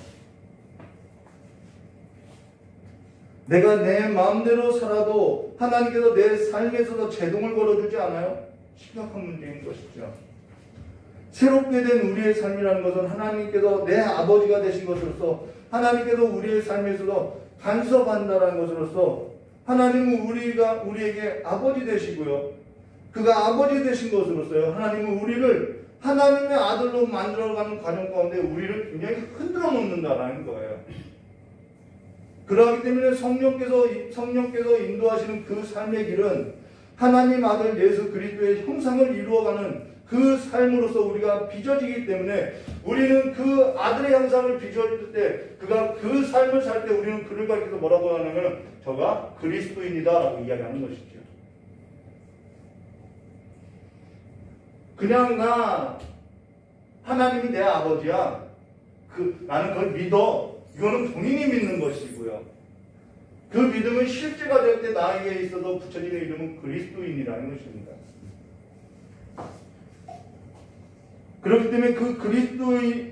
내가 내 마음대로 살아도 하나님께서 내 삶에서도 제동을 걸어주지 않아요? 심각한 문제인 것이죠. 새롭게 된 우리의 삶이라는 것은 하나님께서 내 아버지가 되신 것으로서 하나님께서 우리의 삶에서도 간섭한다라는 것으로서 하나님은 우리에게 아버지 되시고요. 그가 아버지 되신 것으로서요. 하나님은 우리를 하나님의 아들로 만들어가는 과정 가운데 우리를 굉장히 흔들어 놓는다라는 거예요. 그렇기 때문에 성령께서 인도하시는 그 삶의 길은 하나님 아들 예수 그리스도의 형상을 이루어가는 그 삶으로서 우리가 빚어지기 때문에 우리는 그 아들의 형상을 빚어질 때 그가 그 삶을 살 때 우리는 그를 가리켜서 뭐라고 하냐면 저가 그리스도인이다 라고 이야기하는 것이죠. 그냥 나 하나님이 내 아버지야. 나는 그걸 믿어. 이거는 본인이 믿는 것이고요. 그 믿음은 실제가 될 때 나에게 있어서 붙여지는 이름은 그리스도인이라는 것입니다. 그렇기 때문에 그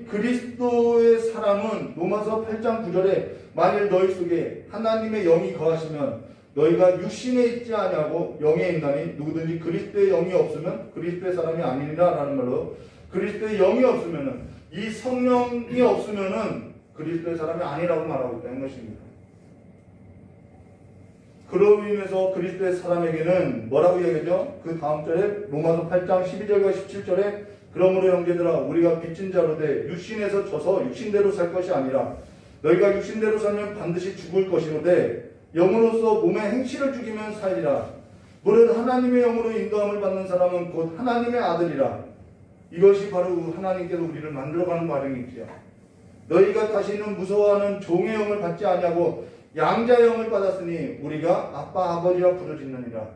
그리스도의 사람은 로마서 8장 9절에 만일 너희 속에 하나님의 영이 거하시면 너희가 육신에 있지 아니하고 영에 있나니 누구든지 그리스도의 영이 없으면 그리스도의 사람이 아니니라 라는 말로 그리스도의 영이 없으면은 이 성령이 없으면은 그리스도의 사람이 아니라고 말하고 있다는 것입니다. 그로 인해서 그리스도의 사람에게는 뭐라고 이야기하죠? 그 다음 절에 로마서 8장 12절과 17절에 그러므로 형제들아 우리가 빚진 자로 돼 육신에서 져서 육신대로 살 것이 아니라 너희가 육신대로 살면 반드시 죽을 것이로되 영으로서 몸의 행실을 죽이면 살리라. 무릇 하나님의 영으로 인도함을 받는 사람은 곧 하나님의 아들이라. 이것이 바로 하나님께서 우리를 만들어가는 과정이지요. 너희가 다시는 무서워하는 종의 영을 받지 아니하고 양자의 영을 받았으니 우리가 아빠 아버지라 부르짖느니라.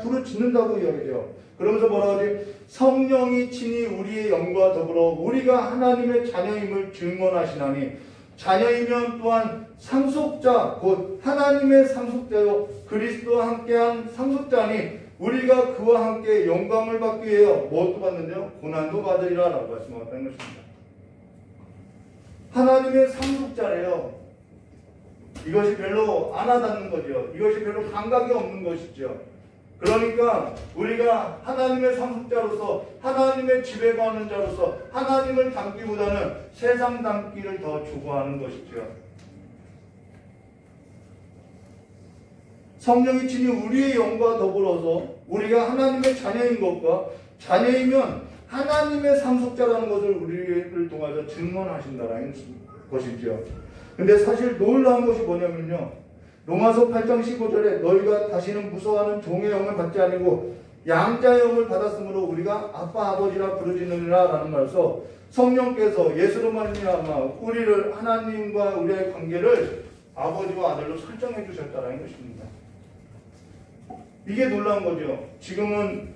부르짖는다고 이야기해요. 그러면서 뭐라 하지? 성령이 친히 우리의 영과 더불어 우리가 하나님의 자녀임을 증언하시나니 자녀이면 또한 상속자 곧 하나님의 상속자요 그리스도와 함께한 상속자니 우리가 그와 함께 영광을 받기 위하여 무엇도 받는데요? 고난도 받으리라 라고 말씀하셨다는 것입니다. 하나님의 상속자래요. 이것이 별로 안 와닿는 거죠. 이것이 별로 감각이 없는 것이죠. 그러니까 우리가 하나님의 상속자로서 하나님의 지배받는 자로서 하나님을 닮기보다는 세상 닮기를 더 추구하는 것이죠. 성령이 친히 우리의 영과 더불어서 우리가 하나님의 자녀인 것과 자녀이면 하나님의 상속자라는 것을 우리를 통해서 증언하신다는 것이죠. 근데 사실 놀라운 것이 뭐냐면요. 로마서 8장 15절에 너희가 다시는 무서워하는 종의 영을 받지 아니고 양자의 영을 받았으므로 우리가 아빠 아버지라 부르짖느니라 라는 말에서 성령께서 예수로 말미암아 우리를 하나님과 우리의 관계를 아버지와 아들로 설정해 주셨다는 것입니다. 이게 놀라운 거죠. 지금은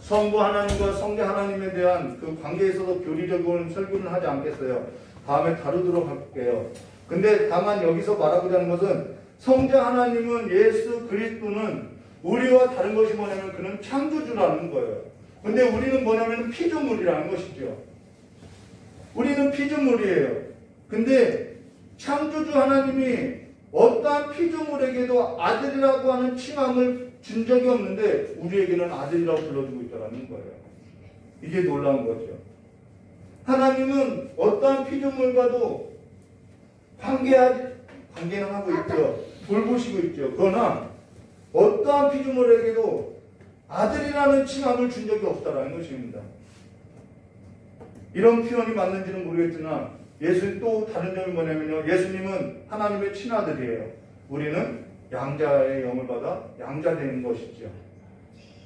성부 하나님과 성자 하나님에 대한 그 관계에 있어서 교리적인 설교는 하지 않겠어요. 다음에 다루도록 할게요. 근데 다만 여기서 말하고자 하는 것은 성자 하나님은 예수 그리스도는 우리와 다른 것이 뭐냐면 그는 창조주라는 거예요. 근데 우리는 뭐냐면 피조물이라는 것이죠. 우리는 피조물이에요. 근데 창조주 하나님이 어떠한 피조물에게도 아들이라고 하는 칭함을 준 적이 없는데 우리에게는 아들이라고 불러주고 있다는 거예요. 이게 놀라운 거죠. 하나님은 어떠한 피조물과도 관계는 하고 있죠. 돌보시고 있죠. 그러나 어떠한 피조물에게도 아들이라는 칭함을 준 적이 없다라는 것입니다. 이런 표현이 맞는지는 모르겠으나 또 다른 점이 뭐냐면요. 예수님은 하나님의 친아들이에요. 우리는 양자의 영을 받아 양자되는 것이죠.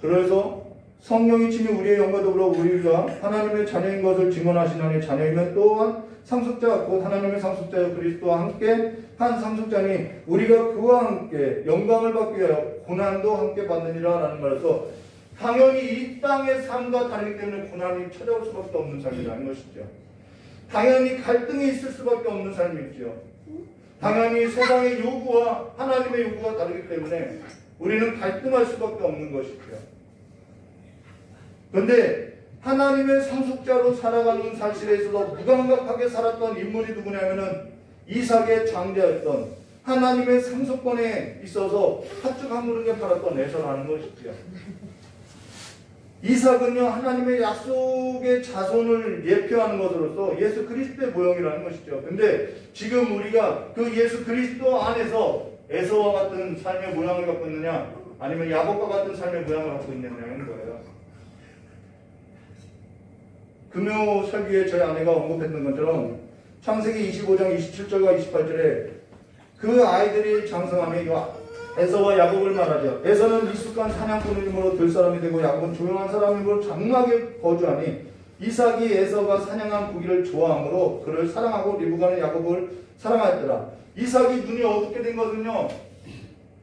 그래서 성령이 친히 우리의 영과 더불어 우리가 하나님의 자녀인 것을 증언하시나니 자녀이면 또한 상속자 곧 하나님의 상속자여 그리스도와 함께 한 상속자니 우리가 그와 함께 영광을 받기 위하여 고난도 함께 받느니라 라는 말에서 당연히 이 땅의 삶과 다르기 때문에 고난이 찾아올 수밖에 없는 삶이라는 것이죠. 당연히 갈등이 있을 수밖에 없는 삶이죠. 당연히 세상의 요구와 하나님의 요구가 다르기 때문에 우리는 갈등할 수밖에 없는 것이죠. 그런데 하나님의 상속자로 살아가는 사실에 있어서 무감각하게 살았던 인물이 누구냐면은 이삭의 장자였던 하나님의 상속권에 있어서 팥죽 한 그릇에 팔았던 에서라는 것이죠. 이삭은요, 하나님의 약속의 자손을 예표하는 것으로서 예수 그리스도의 모형이라는 것이죠. 근데 지금 우리가 그 예수 그리스도 안에서 에서와 같은 삶의 모양을 갖고 있느냐, 아니면 야곱과 같은 삶의 모양을 갖고 있느냐는 거예요. 금요 설교에 저희 아내가 언급했던 것처럼 창세기 25장 27절과 28절에 그 아이들이 장성함이 에서와 야곱을 말하죠. 에서는 익숙한 사냥꾼이므로 들사람이 되고 야곱은 조용한 사람이므로 장막에 거주하니 이삭이 에서가 사냥한 고기를 좋아하므로 그를 사랑하고 리브가는 야곱을 사랑하였더라. 이삭이 눈이 어둡게 된 것은요,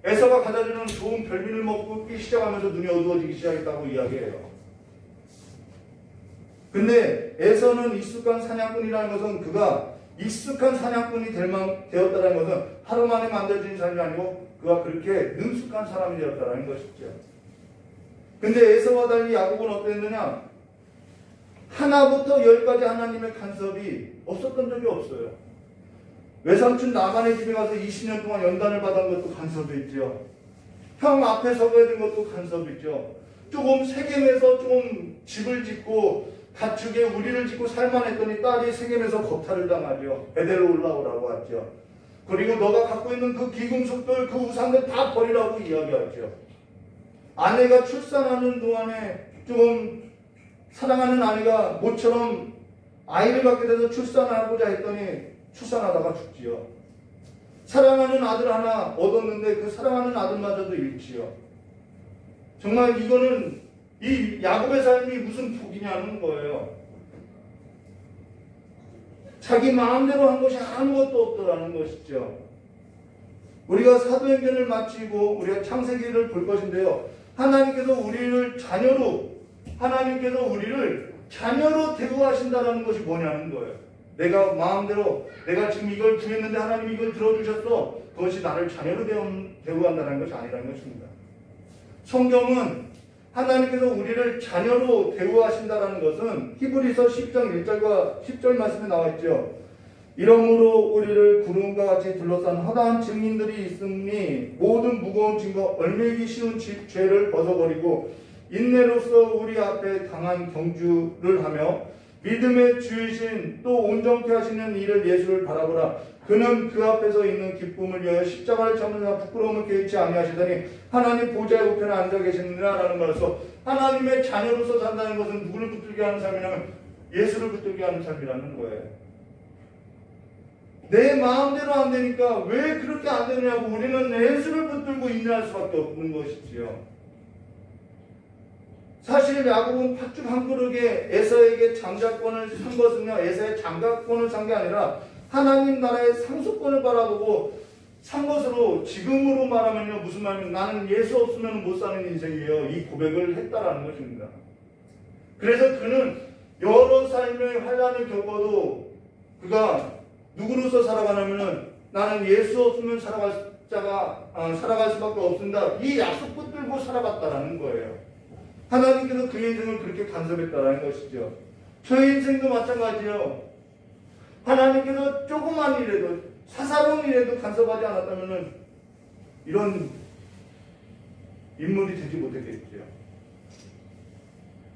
에서가 가져주는 좋은 별미를 먹기 시작하면서 눈이 어두워지기 시작했다고 이야기해요. 근데 에서는 익숙한 사냥꾼이라는 것은 그가 익숙한 사냥꾼이 되었다는 것은 하루 만에 만들어진 삶이 아니고 그가 그렇게 능숙한 사람이 되었다는 것이죠. 근데 에서와 달리 야곱은 어땠느냐? 하나부터 10까지 하나님의 간섭이 없었던 적이 없어요. 외삼촌 나만의 집에 가서 20년 동안 연단을 받은 것도 간섭이 있죠. 형 앞에 서게 된 것도 간섭이 있죠. 조금 세겜에서 좀 집을 짓고 가축에 우리를 짓고 살만했더니 딸이 세겜에서 겁탈을 당하죠. 베델로 올라오라고 하죠. 그리고 너가 갖고 있는 그 기금속들, 그 우상들 다 버리라고 이야기하죠. 아내가 출산하는 동안에 좀 사랑하는 아내가 모처럼 아이를 갖게 돼서 출산하고자 했더니 출산하다가 죽지요. 사랑하는 아들 하나 얻었는데 그 사랑하는 아들마저도 잃지요. 정말 이거는 이 야곱의 삶이 무슨 복이냐는 거예요. 자기 마음대로 한 것이 아무것도 없더라는 것이죠. 우리가 사도행전을 마치고 우리가 창세기를 볼 것인데요. 하나님께서 우리를 자녀로 대우하신다는 것이 뭐냐는 거예요. 내가 마음대로 내가 지금 이걸 구했는데 하나님이 이걸 들어주셨어. 그것이 나를 자녀로 대우한다는 것이 아니라는 것입니다. 성경은 하나님께서 우리를 자녀로 대우하신다는 것은 히브리서 10장 1절과 10절 말씀에 나와 있죠. 이러므로 우리를 구름과 같이 둘러싼 허다한 증인들이 있으니 모든 무거운 증거 얼매기 쉬운 죄를 벗어버리고 인내로서 우리 앞에 강한 경주를 하며 믿음의 주이신 또 온전케 하시는 이를 예수를 바라보라. 그는 그 앞에서 있는 기쁨을 위하여 십자가를 참으사 부끄러움을 개의치 아니하시더니 하나님 보좌의 우편에 앉아 계시느니라라는 말에서 하나님의 자녀로서 산다는 것은 누구를 붙들게 하는 삶이냐면 예수를 붙들게 하는 삶이라는 거예요. 내 마음대로 안 되니까 왜 그렇게 안 되느냐고 우리는 예수를 붙들고 인내할 수밖에 없는 것이지요. 사실 야곱은 팥죽 한 그릇에 에서에게 장자권을 산 것은요, 에서의 장자권을 산 게 아니라 하나님 나라의 상속권을 바라보고 산 것으로 지금으로 말하면요, 무슨 말이냐면 나는 예수 없으면 못 사는 인생이에요. 이 고백을 했다라는 것입니다. 그래서 그는 여러 삶의 환란을 겪어도 그가 누구로서 살아가냐면은 나는 예수 없으면 살아갈 수밖에 없습니다. 이 약속 붙들고 살아갔다라는 거예요. 하나님께서 그의 인생을 그렇게 간섭했다라는 것이죠. 저의 인생도 마찬가지예요. 하나님께서 조그만 일에도 사사로운 일에도 간섭하지 않았다면 이런 인물이 되지 못했겠죠.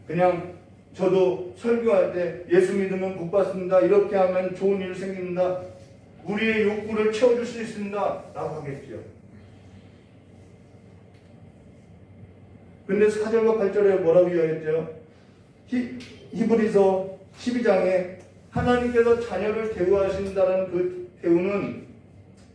그냥 저도 설교할 때 예수 믿으면 복 받습니다. 이렇게 하면 좋은 일 생깁니다. 우리의 욕구를 채워줄 수 있습니다. 라고 하겠죠. 근데 4절과 8절에 뭐라고 이야기했죠? 히브리서 12장에 하나님께서 자녀를 대우하신다는 그 대우는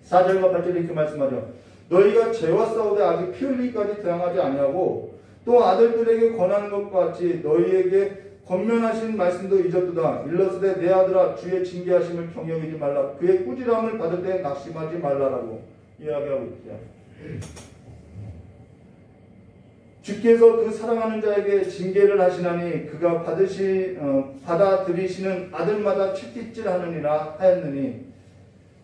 4절과 8절에 이렇게 말씀하죠. 너희가 죄와 싸우되 아직 피 흘리기까지 대항하지 아니하고 또 아들들에게 권하는 것과 같이 너희에게 권면하신 말씀도 잊었도다. 일러스되 내 아들아 주의 징계하심을 경영하지 말라. 그의 꾸지람을 받을 때 낙심하지 말라라고 이야기하고 있죠. 주께서 그 사랑하는 자에게 징계를 하시나니 그가 받아들이시는 아들마다 채찍질하느니라 하였느니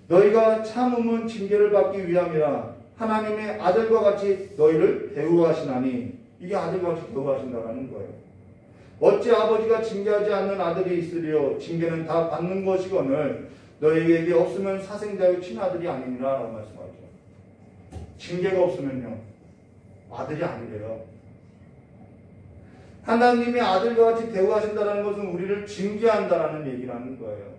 너희가 참음은 징계를 받기 위함이라. 하나님의 아들과 같이 너희를 대우하시나니 이게 아들과 같이 대우하신다는 거예요. 어찌 아버지가 징계하지 않는 아들이 있으리요. 징계는 다 받는 것이거늘 너희에게 없으면 사생자의 친아들이 아니니라 라고 말씀하죠. 징계가 없으면요 아들이 아니래요. 하나님의 아들과 같이 대우하신다는 것은 우리를 징계한다라는 얘기라는 거예요.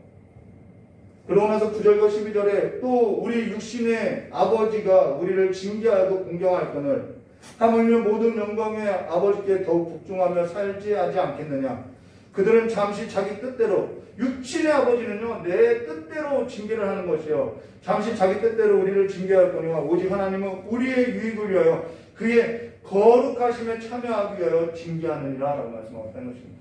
그러고 나서 9절과 12절에 또 우리 육신의 아버지가 우리를 징계하고 공경할 거늘 하물며 모든 영광의 아버지께 더욱 복종하며 살지 하지 않겠느냐. 그들은 잠시 자기 뜻대로, 육신의 아버지는요 내 뜻대로 징계를 하는 것이요 잠시 자기 뜻대로 우리를 징계할 거니와 오직 하나님은 우리의 유익을 위하여 그의 거룩하심에 참여하기 위하여 징계하느니라 라고 말씀하고 있다는 것입니다.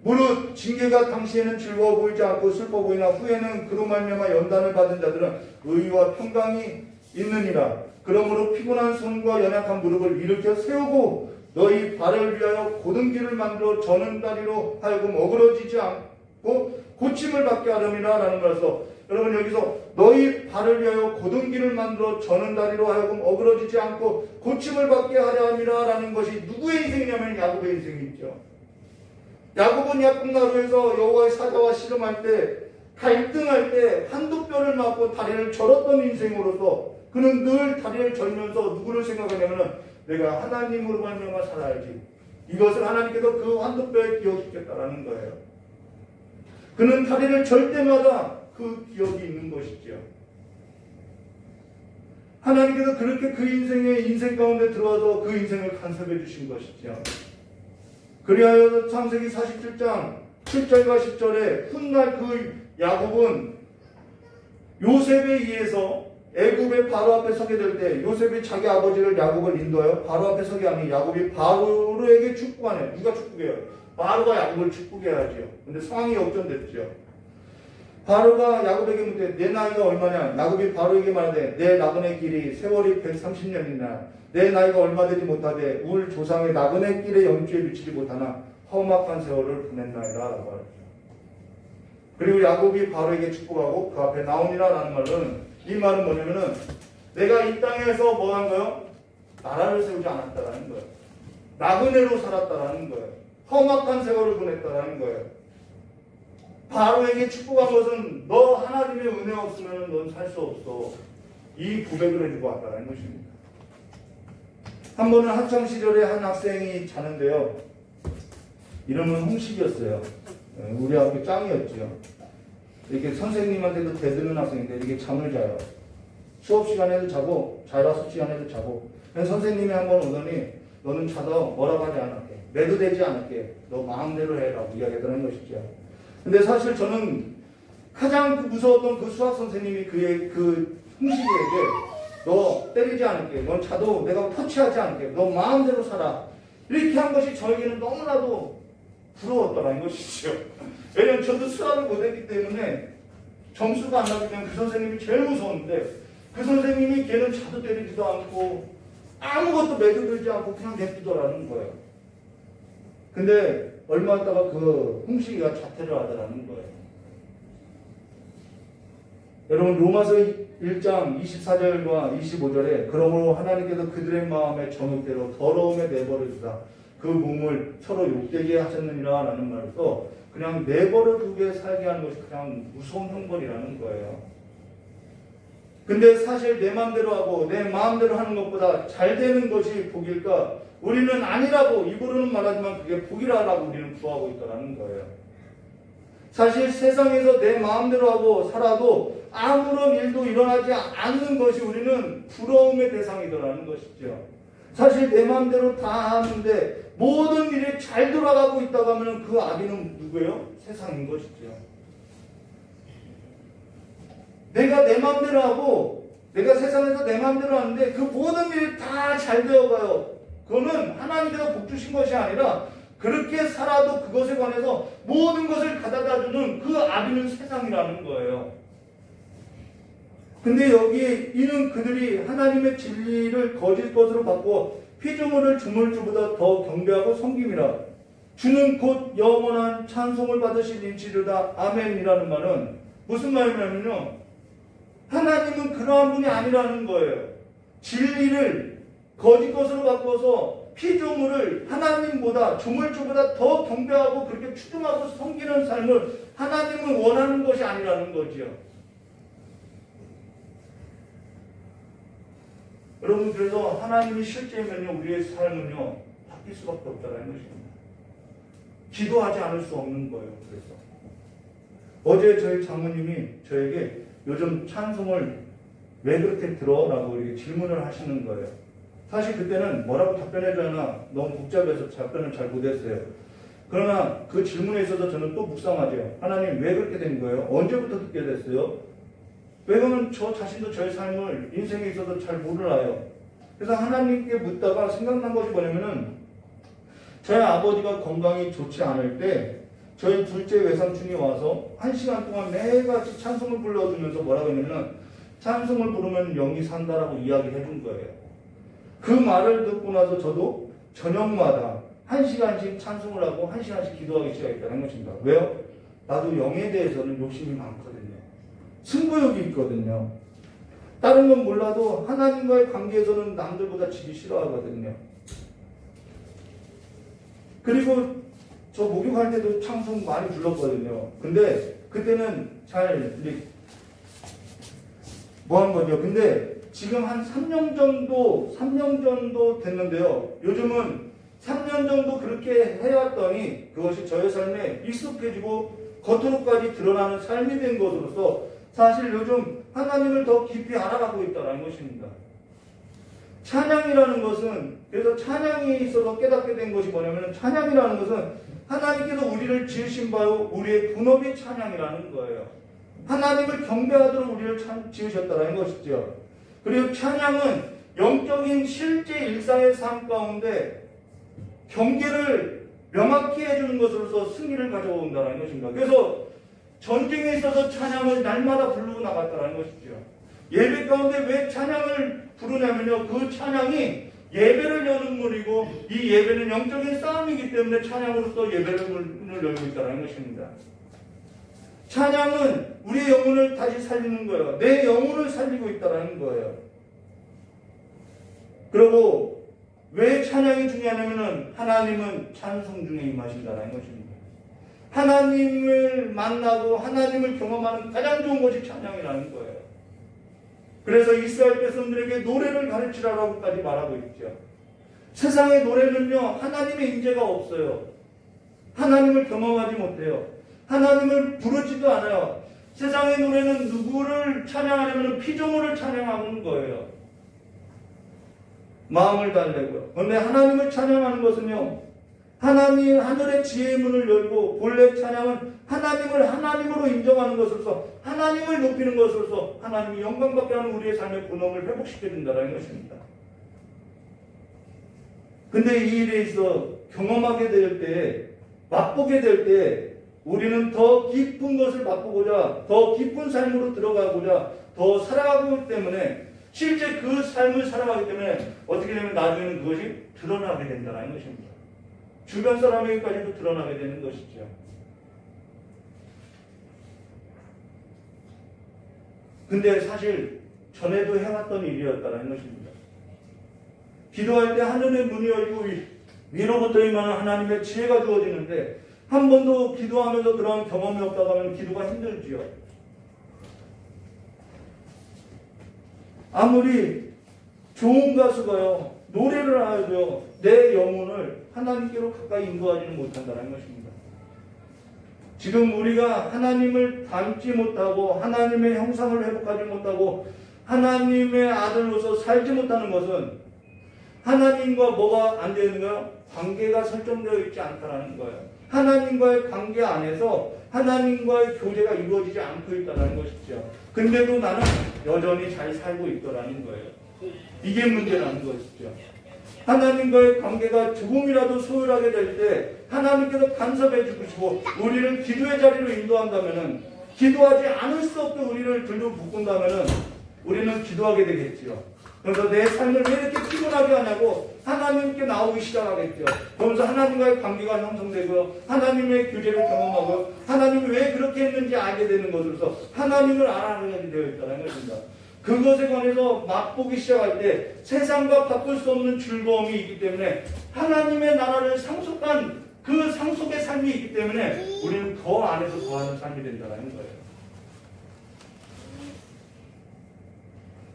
무릇 징계가 당시에는 즐거워 보이지 않고 슬퍼 보이나 후에는 그로 말미암아 연단을 받은 자들은 의와 평강이 있느니라. 그러므로 피곤한 손과 연약한 무릎을 일으켜 세우고 너희 발을 위하여 곧은 길을 만들어 저는 다리로 하여금 어그러지지 않고 고침을 받게 하려니라 라는 거라서, 여러분 여기서 너희 발을 위하여 곧은 길을 만들어 저는 다리로 하여금 어그러지지 않고 고침을 받게 하려 함이라 라는 것이 누구의 인생이냐면 야곱의 인생이죠. 야곱은 야곱 나루에서 여호와의 사자와 씨름할 때, 갈등할 때 한두 뼈를 맞고 다리를 절었던 인생으로서 그는 늘 다리를 절면서 누구를 생각하냐면 내가 하나님으로 말미암아 살아야지. 이것을 하나님께서 그 한두 뼈에 기억시켰다라는 거예요. 그는 다리를 절 때마다 그 기억이 있는 것이죠. 하나님께서 그렇게 그 인생 가운데 들어와서 그 인생을 간섭해 주신 것이죠. 그리하여 창세기 47장 7절과 10절에 훗날 그 야곱은 요셉에 의해서 애굽의 바로 앞에 서게 될 때 요셉이 자기 아버지를 야곱을 인도하여 바로 앞에 서게 하니 야곱이 바로에게 축복하네. 누가 축복해요? 바로가 야곱을 축복해야죠. 근데 상황이 역전됐죠. 바로가 야곱에게 묻되 내 나이가 얼마냐? 야곱이 바로에게 말하되 내 나그네 길이 세월이 130년이나 내 나이가 얼마 되지 못하되 울 조상의 나그네 길에 영주에 미치지 못하나 험악한 세월을 보낸나이다 라고 하죠. 그리고 야곱이 바로에게 축복하고 그 앞에 나오니라 라는 말은, 이 말은 뭐냐면은 내가 이 땅에서 뭐 한 거예요? 나라를 세우지 않았다라는 거예요. 나그네로 살았다라는 거예요. 험악한 세월을 보냈다라는 거예요. 바로에게 축복한 것은 너 하나님의 은혜 없으면 넌 살 수 없어. 이 고백을 해주고 왔다는 것입니다. 한 번은 학창시절에 한 학생이 자는데요. 이름은 홍식이었어요. 우리 학교 짱이었죠. 이렇게 선생님한테도 대드는 학생인데 이렇게 잠을 자요. 수업 시간에도 자고 자율학습 시간에도 자고. 그래서 선생님이 한 번 오더니 너는 자도 뭐라고 하지 않을게. 매도되지 않을게. 너 마음대로 해라고 이야기했다는 것이죠. 근데 사실 저는 가장 무서웠던 그 수학 선생님이 그 홍식이에게 너 때리지 않을게. 넌 자도 내가 터치하지 않을게. 너 마음대로 살아. 이렇게 한 것이 저에게는 너무나도 부러웠다는 것이죠. 왜냐면 저도 수학을 못했기 때문에 점수가 안 나기 때문에 그 선생님이 제일 무서웠는데, 그 선생님이 걔는 자도 때리지도 않고 아무것도 매도되지 않고 그냥 냅두더라는 거예요. 근데 얼마 있다가 그 홍식이가 자퇴를 하더라는 거예요. 여러분 로마서 1장 24절과 25절에 그러므로 하나님께서 그들의 마음의 정욕대로 더러움에 내버려 두사 그 몸을 서로 욕되게 하셨느니라 라는 말로서 그냥 내버려 두게 살게 하는 것이 그냥 무서운 형벌이라는 거예요. 근데 사실 내 마음대로 하고 내 마음대로 하는 것보다 잘 되는 것이 복일까? 우리는 아니라고 입으로는 말하지만 그게 복이라고 우리는 구하고 있다는 거예요. 사실 세상에서 내 마음대로 하고 살아도 아무런 일도 일어나지 않는 것이 우리는 부러움의 대상이더라는 것이죠. 사실 내 마음대로 다 하는데 모든 일이 잘 돌아가고 있다고 하면 그 아비는 누구예요? 세상인 것이죠. 내가 내 마음대로 하고 내가 세상에서 내 마음대로 하는데 그 모든 일이 다 잘 되어가요. 그거는 하나님께서 복 주신 것이 아니라 그렇게 살아도 그것에 관해서 모든 것을 가져다주는 그 아비는 세상이라는 거예요. 근데 여기에 이는 그들이 하나님의 진리를 거짓 것으로 바꾸어 피조물을 주물주보다 더 경배하고 섬김이라. 주는 곧 영원한 찬송을 받으실 인치르다 아멘이라는 말은 무슨 말이냐면요, 하나님은 그러한 분이 아니라는 거예요. 진리를 거짓 것으로 바꿔서 피조물을 하나님보다 주물주보다 더 경배하고 그렇게 추종하고 섬기는 삶을 하나님은 원하는 것이 아니라는 거지요. 여러분, 그래서 하나님이 실제면요 우리의 삶은요 바뀔 수밖에 없다는 것입니다. 기도하지 않을 수 없는 거예요. 그래서 어제 저희 장모님이 저에게 요즘 찬송을 왜 그렇게 들어? 라고 이렇게 질문을 하시는 거예요. 사실 그때는 뭐라고 답변해줘야 하나 너무 복잡해서 답변을 잘 못했어요. 그러나 그 질문에 있어서 저는 또 묵상하죠. 하나님 왜 그렇게 된 거예요? 언제부터 듣게 됐어요? 왜냐면 저 자신도 저의 삶을 인생에 있어서 잘 몰라요. 그래서 하나님께 묻다가 생각난 것이 뭐냐면은 저희 아버지가 건강이 좋지 않을 때 저희 둘째 외삼촌이 와서 1시간 동안 매일같이 찬송을 불러주면서 뭐라고 했냐면 찬송을 부르면 영이 산다라고 이야기해 준 거예요. 그 말을 듣고 나서 저도 저녁마다 1시간씩 찬송을 하고 1시간씩 기도하기 시작했다는 것입니다. 왜요? 나도 영에 대해서는 욕심이 많거든요. 승부욕이 있거든요. 다른 건 몰라도 하나님과의 관계에서는 남들보다 지기 싫어하거든요. 그리고 저 목욕할 때도 찬송 많이 불렀거든요. 근데 그때는 잘 뭐 한 거죠. 근데 지금 한 3년 정도 됐는데요. 요즘은 3년 정도 그렇게 해왔더니 그것이 저의 삶에 익숙해지고 겉으로까지 드러나는 삶이 된 것으로서 사실 요즘 하나님을 더 깊이 알아가고 있다는 것입니다. 찬양이라는 것은, 그래서 찬양이 있어서 깨닫게 된 것이 뭐냐면 찬양이라는 것은 하나님께서 우리를 지으신 바요 우리의 분업이 찬양이라는 거예요. 하나님을 경배하도록 우리를 지으셨다는 것이죠. 그리고 찬양은 영적인 실제 일상의 삶 가운데 경계를 명확히 해주는 것으로서 승리를 가져온다는 것입니다. 그래서 전쟁에 있어서 찬양을 날마다 부르고 나갔다는 것이죠. 예배 가운데 왜 찬양을 부르냐면요. 그 찬양이 예배를 여는 문이고 이 예배는 영적인 싸움이기 때문에 찬양으로서 예배를 문을 열고 있다는 것입니다. 찬양은 우리의 영혼을 다시 살리는 거예요. 내 영혼을 살리고 있다는 거예요. 그리고 왜 찬양이 중요하냐면 하나님은 찬송 중에 임하신다는 것입니다. 하나님을 만나고 하나님을 경험하는 가장 좋은 것이 찬양이라는 거예요. 그래서 이스라엘 백성들에게 노래를 가르치라고까지 말하고 있죠. 세상의 노래는요, 하나님의 임재가 없어요. 하나님을 경험하지 못해요. 하나님을 부르지도 않아요. 세상의 노래는 누구를 찬양하려면 피조물을 찬양하는 거예요. 마음을 달래고요. 그런데 하나님을 찬양하는 것은요, 하나님 하늘의 지혜의 문을 열고 본래 찬양은 하나님을 하나님으로 인정하는 것으로서 하나님을 높이는 것으로서 하나님이 영광받게 하는 우리의 삶의 본업을 회복시켜준다는 것입니다. 근데 이 일에 있어 경험하게 될 때, 맛보게 될 때 우리는 더 깊은 것을 맛보고자, 더 깊은 삶으로 들어가고자 더 살아가기 때문에 실제 그 삶을 살아가기 때문에 어떻게 되면 나중에는 그것이 드러나게 된다는 것입니다. 주변 사람에게까지도 드러나게 되는 것이죠. 근데 사실 전에도 해왔던 일이었다는 것입니다. 기도할 때 하늘의 문이 열리고 위로부터 임하는 하나님의 지혜가 주어지는데 한 번도 기도하면서 그런 경험이 없다고 하면 기도가 힘들지요. 아무리 좋은 가수가요, 노래를 하여도 내 영혼을 하나님께로 가까이 인도하지는 못한다는 것입니다. 지금 우리가 하나님을 닮지 못하고 하나님의 형상을 회복하지 못하고 하나님의 아들로서 살지 못하는 것은 하나님과 뭐가 안 되는가요? 관계가 설정되어 있지 않다는 거예요. 하나님과의 관계 안에서 하나님과의 교제가 이루어지지 않고 있다는 것이죠. 근데도 나는 여전히 잘 살고 있더라는 거예요. 이게 문제라는 것이죠. 하나님과의 관계가 조금이라도 소홀하게 될 때 하나님께서 간섭해 주시고 우리를 기도의 자리로 인도한다면, 기도하지 않을 수 없게 우리를 들고 묶은다면 우리는 기도하게 되겠지요. 그래서 내 삶을 왜 이렇게 피곤하게 하냐고 하나님께 나오기 시작하겠죠. 그러면서 하나님과의 관계가 형성되고 하나님의 교제를 경험하고 하나님이 왜 그렇게 했는지 알게 되는 것으로서 하나님을 알아가게 되어 있다는 것입니다. 그것에 관해서 맛보기 시작할 때 세상과 바꿀 수 없는 즐거움이 있기 때문에 하나님의 나라를 상속한 그 상속의 삶이 있기 때문에 우리는 더 안에서 더하는 삶이 된다는 거예요.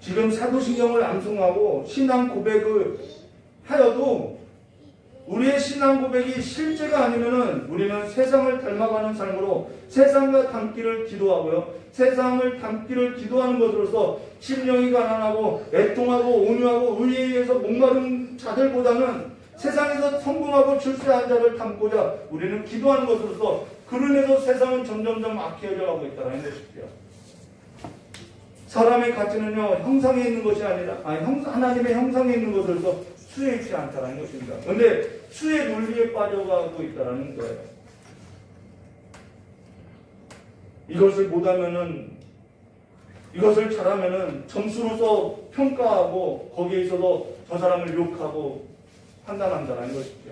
지금 사도신경을 암송하고 신앙 고백을 하여도 우리의 신앙 고백이 실제가 아니면은 우리는 세상을 닮아가는 삶으로 세상과 닮기를 기도하고요. 세상을 닮기를 기도하는 것으로서 심령이 가난하고 애통하고 온유하고 의에 의해서 목마른 자들보다는 세상에서 성공하고 출세한 자를 닮고자 우리는 기도하는 것으로서 그로 인해서 세상은 점점점 악해져 가고 있다는 것이죠. 사람의 가치는요, 형상에 있는 것이 아니라, 하나님의 형상에 있는 것으로서 수에 있지 않다는 것입니다. 그런데 수의 논리에 빠져가고 있다는 거예요. 이것을 못하면은, 이것을 잘하면은 점수로서 평가하고 거기에 있어서 저 사람을 욕하고 판단한다는 것이죠.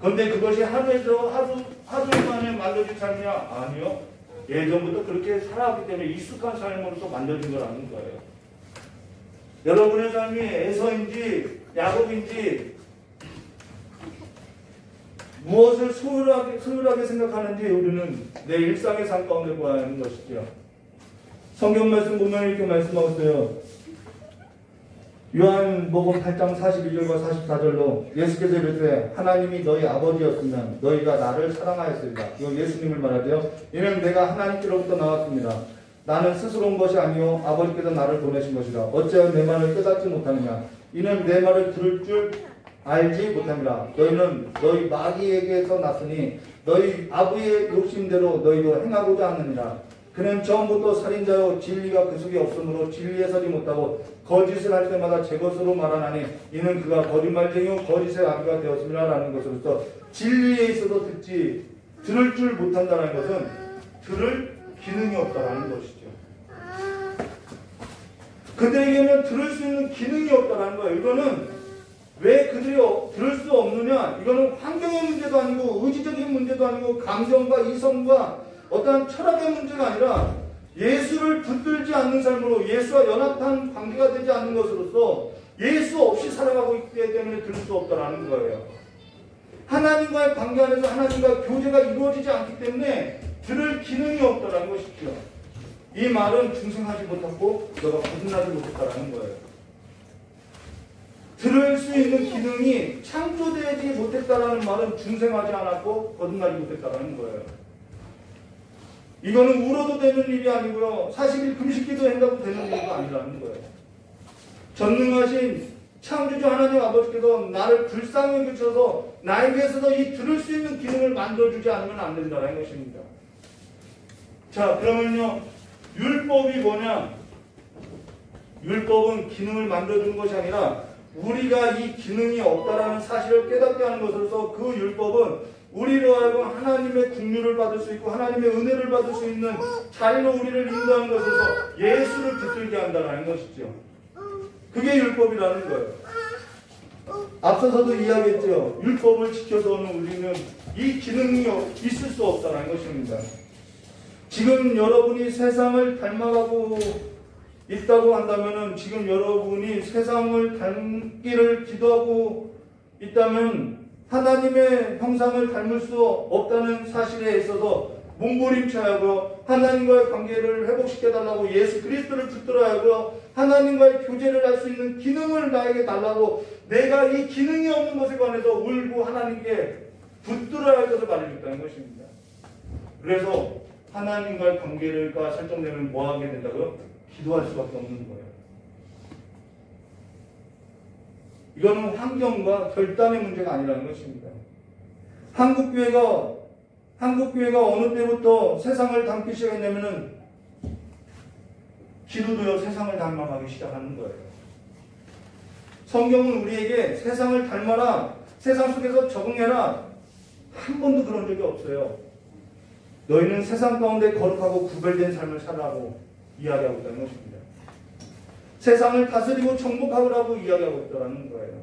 그런데 그것이 하루 만에 만들어진 삶이냐? 아니요. 예전부터 그렇게 살아왔기 때문에 익숙한 삶으로서 만들어진 거라는 거예요. 여러분의 삶이 에서인지 야곱인지 무엇을 소홀하게 생각하는지 우리는 내 일상의 삶 가운데 보아야 하는 것이죠. 성경 말씀 보면 이렇게 말씀하고 있어요. 요한복음 8장 42절과 44절로 예수께서 이르시되 하나님이 너희 아버지였으면 너희가 나를 사랑하였으리라. 이거 예수님을 말하죠. 이는 내가 하나님께로부터 나왔습니다. 나는 스스로 온 것이 아니요 아버지께서 나를 보내신 것이라. 어찌하여 내 말을 깨닫지 못하느냐. 이는 내 말을 들을 줄 알지 못함이라. 너희는 너희 마귀에게서 났으니 너희 아버지의 욕심대로 너희도 행하고자 하느니라. 그는 처음부터 살인자요 진리가 그 속에 없으므로 진리에 서지 못하고 거짓을 할 때마다 제 것으로 말하나니 이는 그가 거짓말쟁이요 거짓의 아비가 되었음이라 라는 것으로서 진리에 있어서 들을 줄 못한다는 것은 들을 기능이 없다라는 것이죠. 그들에게는 들을 수 있는 기능이 없다라는 거예요. 이거는 왜 그들이 들을 수 없느냐? 이거는 환경의 문제도 아니고 의지적인 문제도 아니고 감정과 이성과 어떠한 철학의 문제가 아니라 예수를 붙들지 않는 삶으로 예수와 연합한 관계가 되지 않는 것으로서 예수 없이 살아가고 있기 때문에 들을 수 없다라는 거예요. 하나님과의 관계 안에서 하나님과 교제가 이루어지지 않기 때문에 들을 기능이 없다라는 것이죠. 이 말은 중생하지 못하고 너가 거듭나지 못했다라는 거예요. 들을 수 있는 기능이 창조되지 못했다라는 말은 중생하지 않았고 거듭나지 못했다라는 거예요. 이거는 울어도 되는 일이 아니고요. 40일 금식기도 한다고 되는 일이 아니라는 거예요. 전능하신 창조주 하나님 아버지께서 나를 불쌍히 그쳐서 나에게 있어서 이 들을 수 있는 기능을 만들어주지 않으면 안 된다는 것입니다. 자, 그러면요. 율법이 뭐냐? 율법은 기능을 만들어주는 것이 아니라 우리가 이 기능이 없다라는 사실을 깨닫게 하는 것으로서 그 율법은 우리로 하여금 하나님의 긍휼을 받을 수 있고 하나님의 은혜를 받을 수 있는 자리로 우리를 인도하는 것으로서 예수를 붙들게 한다는 것이죠. 그게 율법이라는 거예요. 앞서서도 이야기했죠. 율법을 지켜서는 우리는 이 기능이 있을 수 없다는 것입니다. 지금 여러분이 세상을 닮아가고 있다고 한다면 지금 여러분이 세상을 닮기를 기도하고 있다면 하나님의 형상을 닮을 수 없다는 사실에 있어서 몸부림쳐야고요. 하나님과의 관계를 회복시켜달라고 예수 그리스도를 붙들어야 하고요. 하나님과의 교제를 할 수 있는 기능을 나에게 달라고 내가 이 기능이 없는 것에 관해서 울고 하나님께 붙들어야 할 것을 말해줬다는 것입니다. 그래서 하나님과의 관계가 설정되면 뭐 하게 된다고요? 기도할 수밖에 없는 거예요. 이거는 환경과 결단의 문제가 아니라는 것입니다. 한국교회가 어느 때부터 세상을 닮기 시작했냐면은 기도도요 세상을 닮아가기 시작하는 거예요. 성경은 우리에게 세상을 닮아라, 세상 속에서 적응해라 한 번도 그런 적이 없어요. 너희는 세상 가운데 거룩하고 구별된 삶을 살라고 이야기하고 있다는 것입니다. 세상을 다스리고 정복하라고 이야기하고 있다는 거예요.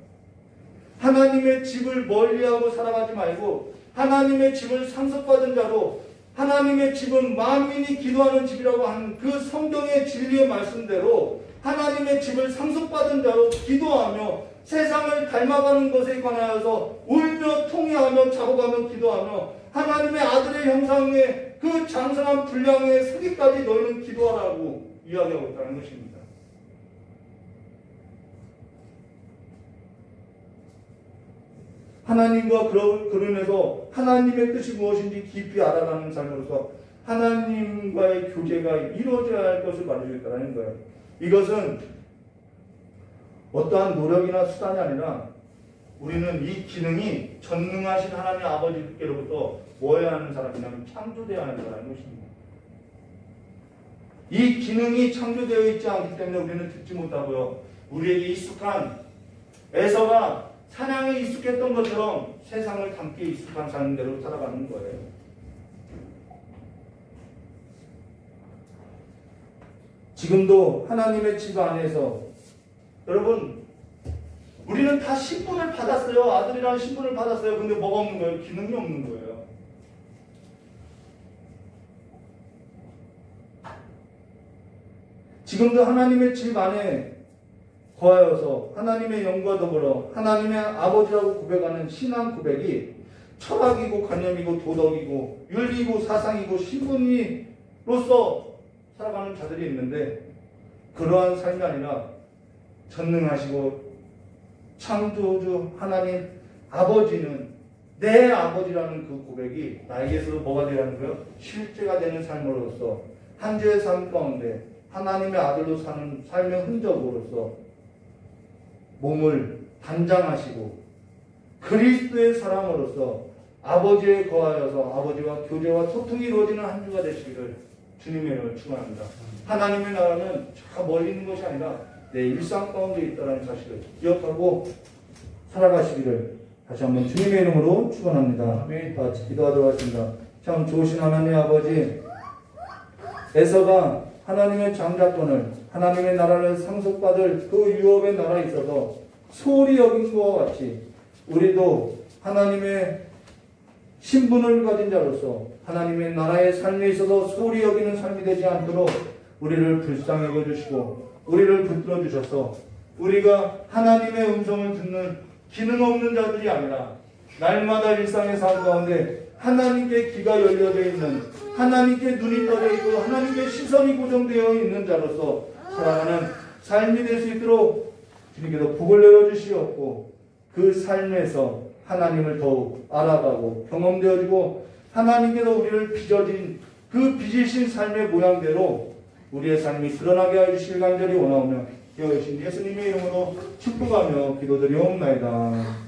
하나님의 집을 멀리하고 살아가지 말고 하나님의 집을 상속받은 자로 하나님의 집은 만민이 기도하는 집이라고 하는 그 성경의 진리의 말씀대로 하나님의 집을 상속받은 자로 기도하며 세상을 닮아가는 것에 관하여서 울며 통회하며 작업하며 기도하며 하나님의 아들의 형상의 그 장성한 분량의 서기까지 너희는 기도하라고 이야기하고 있다는 것입니다. 하나님과 그로 인해서 하나님의 뜻이 무엇인지 깊이 알아가는 삶으로서 하나님과의 교제가 이루어져야 할 것을 말해주겠다는 거예요. 이것은 어떠한 노력이나 수단이 아니라 우리는 이 기능이 전능하신 하나님 아버지께로부터 뭐해야 하는 사람이냐면 창조되어야 하는 사람인 것입니다. 이 기능이 창조되어 있지 않기 때문에 우리는 듣지 못하고요. 우리에게 익숙한 에서가 사냥에 익숙했던 것처럼 세상을 담기에 익숙한 삶대로 살아가는 거예요. 지금도 하나님의 집 안에서 여러분 우리는 다 신분을 받았어요. 아들이라는 신분을 받았어요. 근데 뭐가 없는 거예요? 기능이 없는 거예요. 지금도 하나님의 집 안에 거하여서 하나님의 영과 더불어 하나님의 아버지라고 고백하는 신앙 고백이 철학이고 관념이고 도덕이고 윤리고 사상이고 신분으로서 살아가는 자들이 있는데 그러한 삶이 아니라 전능하시고 창조주 하나님 아버지는 내 아버지라는 그 고백이 나에게서도 뭐가 되어야 하는 거예요? 실제가 되는 삶으로서 한 주의 삶 가운데 하나님의 아들로 사는 삶의 흔적으로서 몸을 단장하시고 그리스도의 사람으로서 아버지에 거하여서 아버지와 교제와 소통이 이루어지는 한 주가 되시기를 주님의 이름으로 축원합니다. 하나님의 나라는 저 멀리 있는 것이 아니라 내 일상 가운데 있다는 사실을 기억하고 살아가시기를 다시 한번 주님의 이름으로 축원합니다. 다 같이 기도하도록 하겠습니다. 참 좋으신 하나님 아버지, 에서가 하나님의 장자권을 하나님의 나라를 상속받을 그 유업의 나라에 있어서 소홀히 여긴 것과 같이 우리도 하나님의 신분을 가진 자로서 하나님의 나라의 삶에 있어서 소홀히 여기는 삶이 되지 않도록 우리를 불쌍히 여겨주시고 우리를 붙들어 주셔서 우리가 하나님의 음성을 듣는 기능 없는 자들이 아니라 날마다 일상의 삶 가운데 하나님께 귀가 열려져 있는 하나님께 눈이 떠져 있고 하나님께 시선이 고정되어 있는 자로서 살아가는 삶이 될 수 있도록 주님께서 복을 내려주시옵고 그 삶에서 하나님을 더욱 알아가고 경험되어지고 하나님께서 우리를 빚어진 그 빚으신 삶의 모양대로 우리의 삶이 드러나게 해주실 간절히 원하오며 여호신 예수님의 이름으로 축복하며 기도드리옵나이다.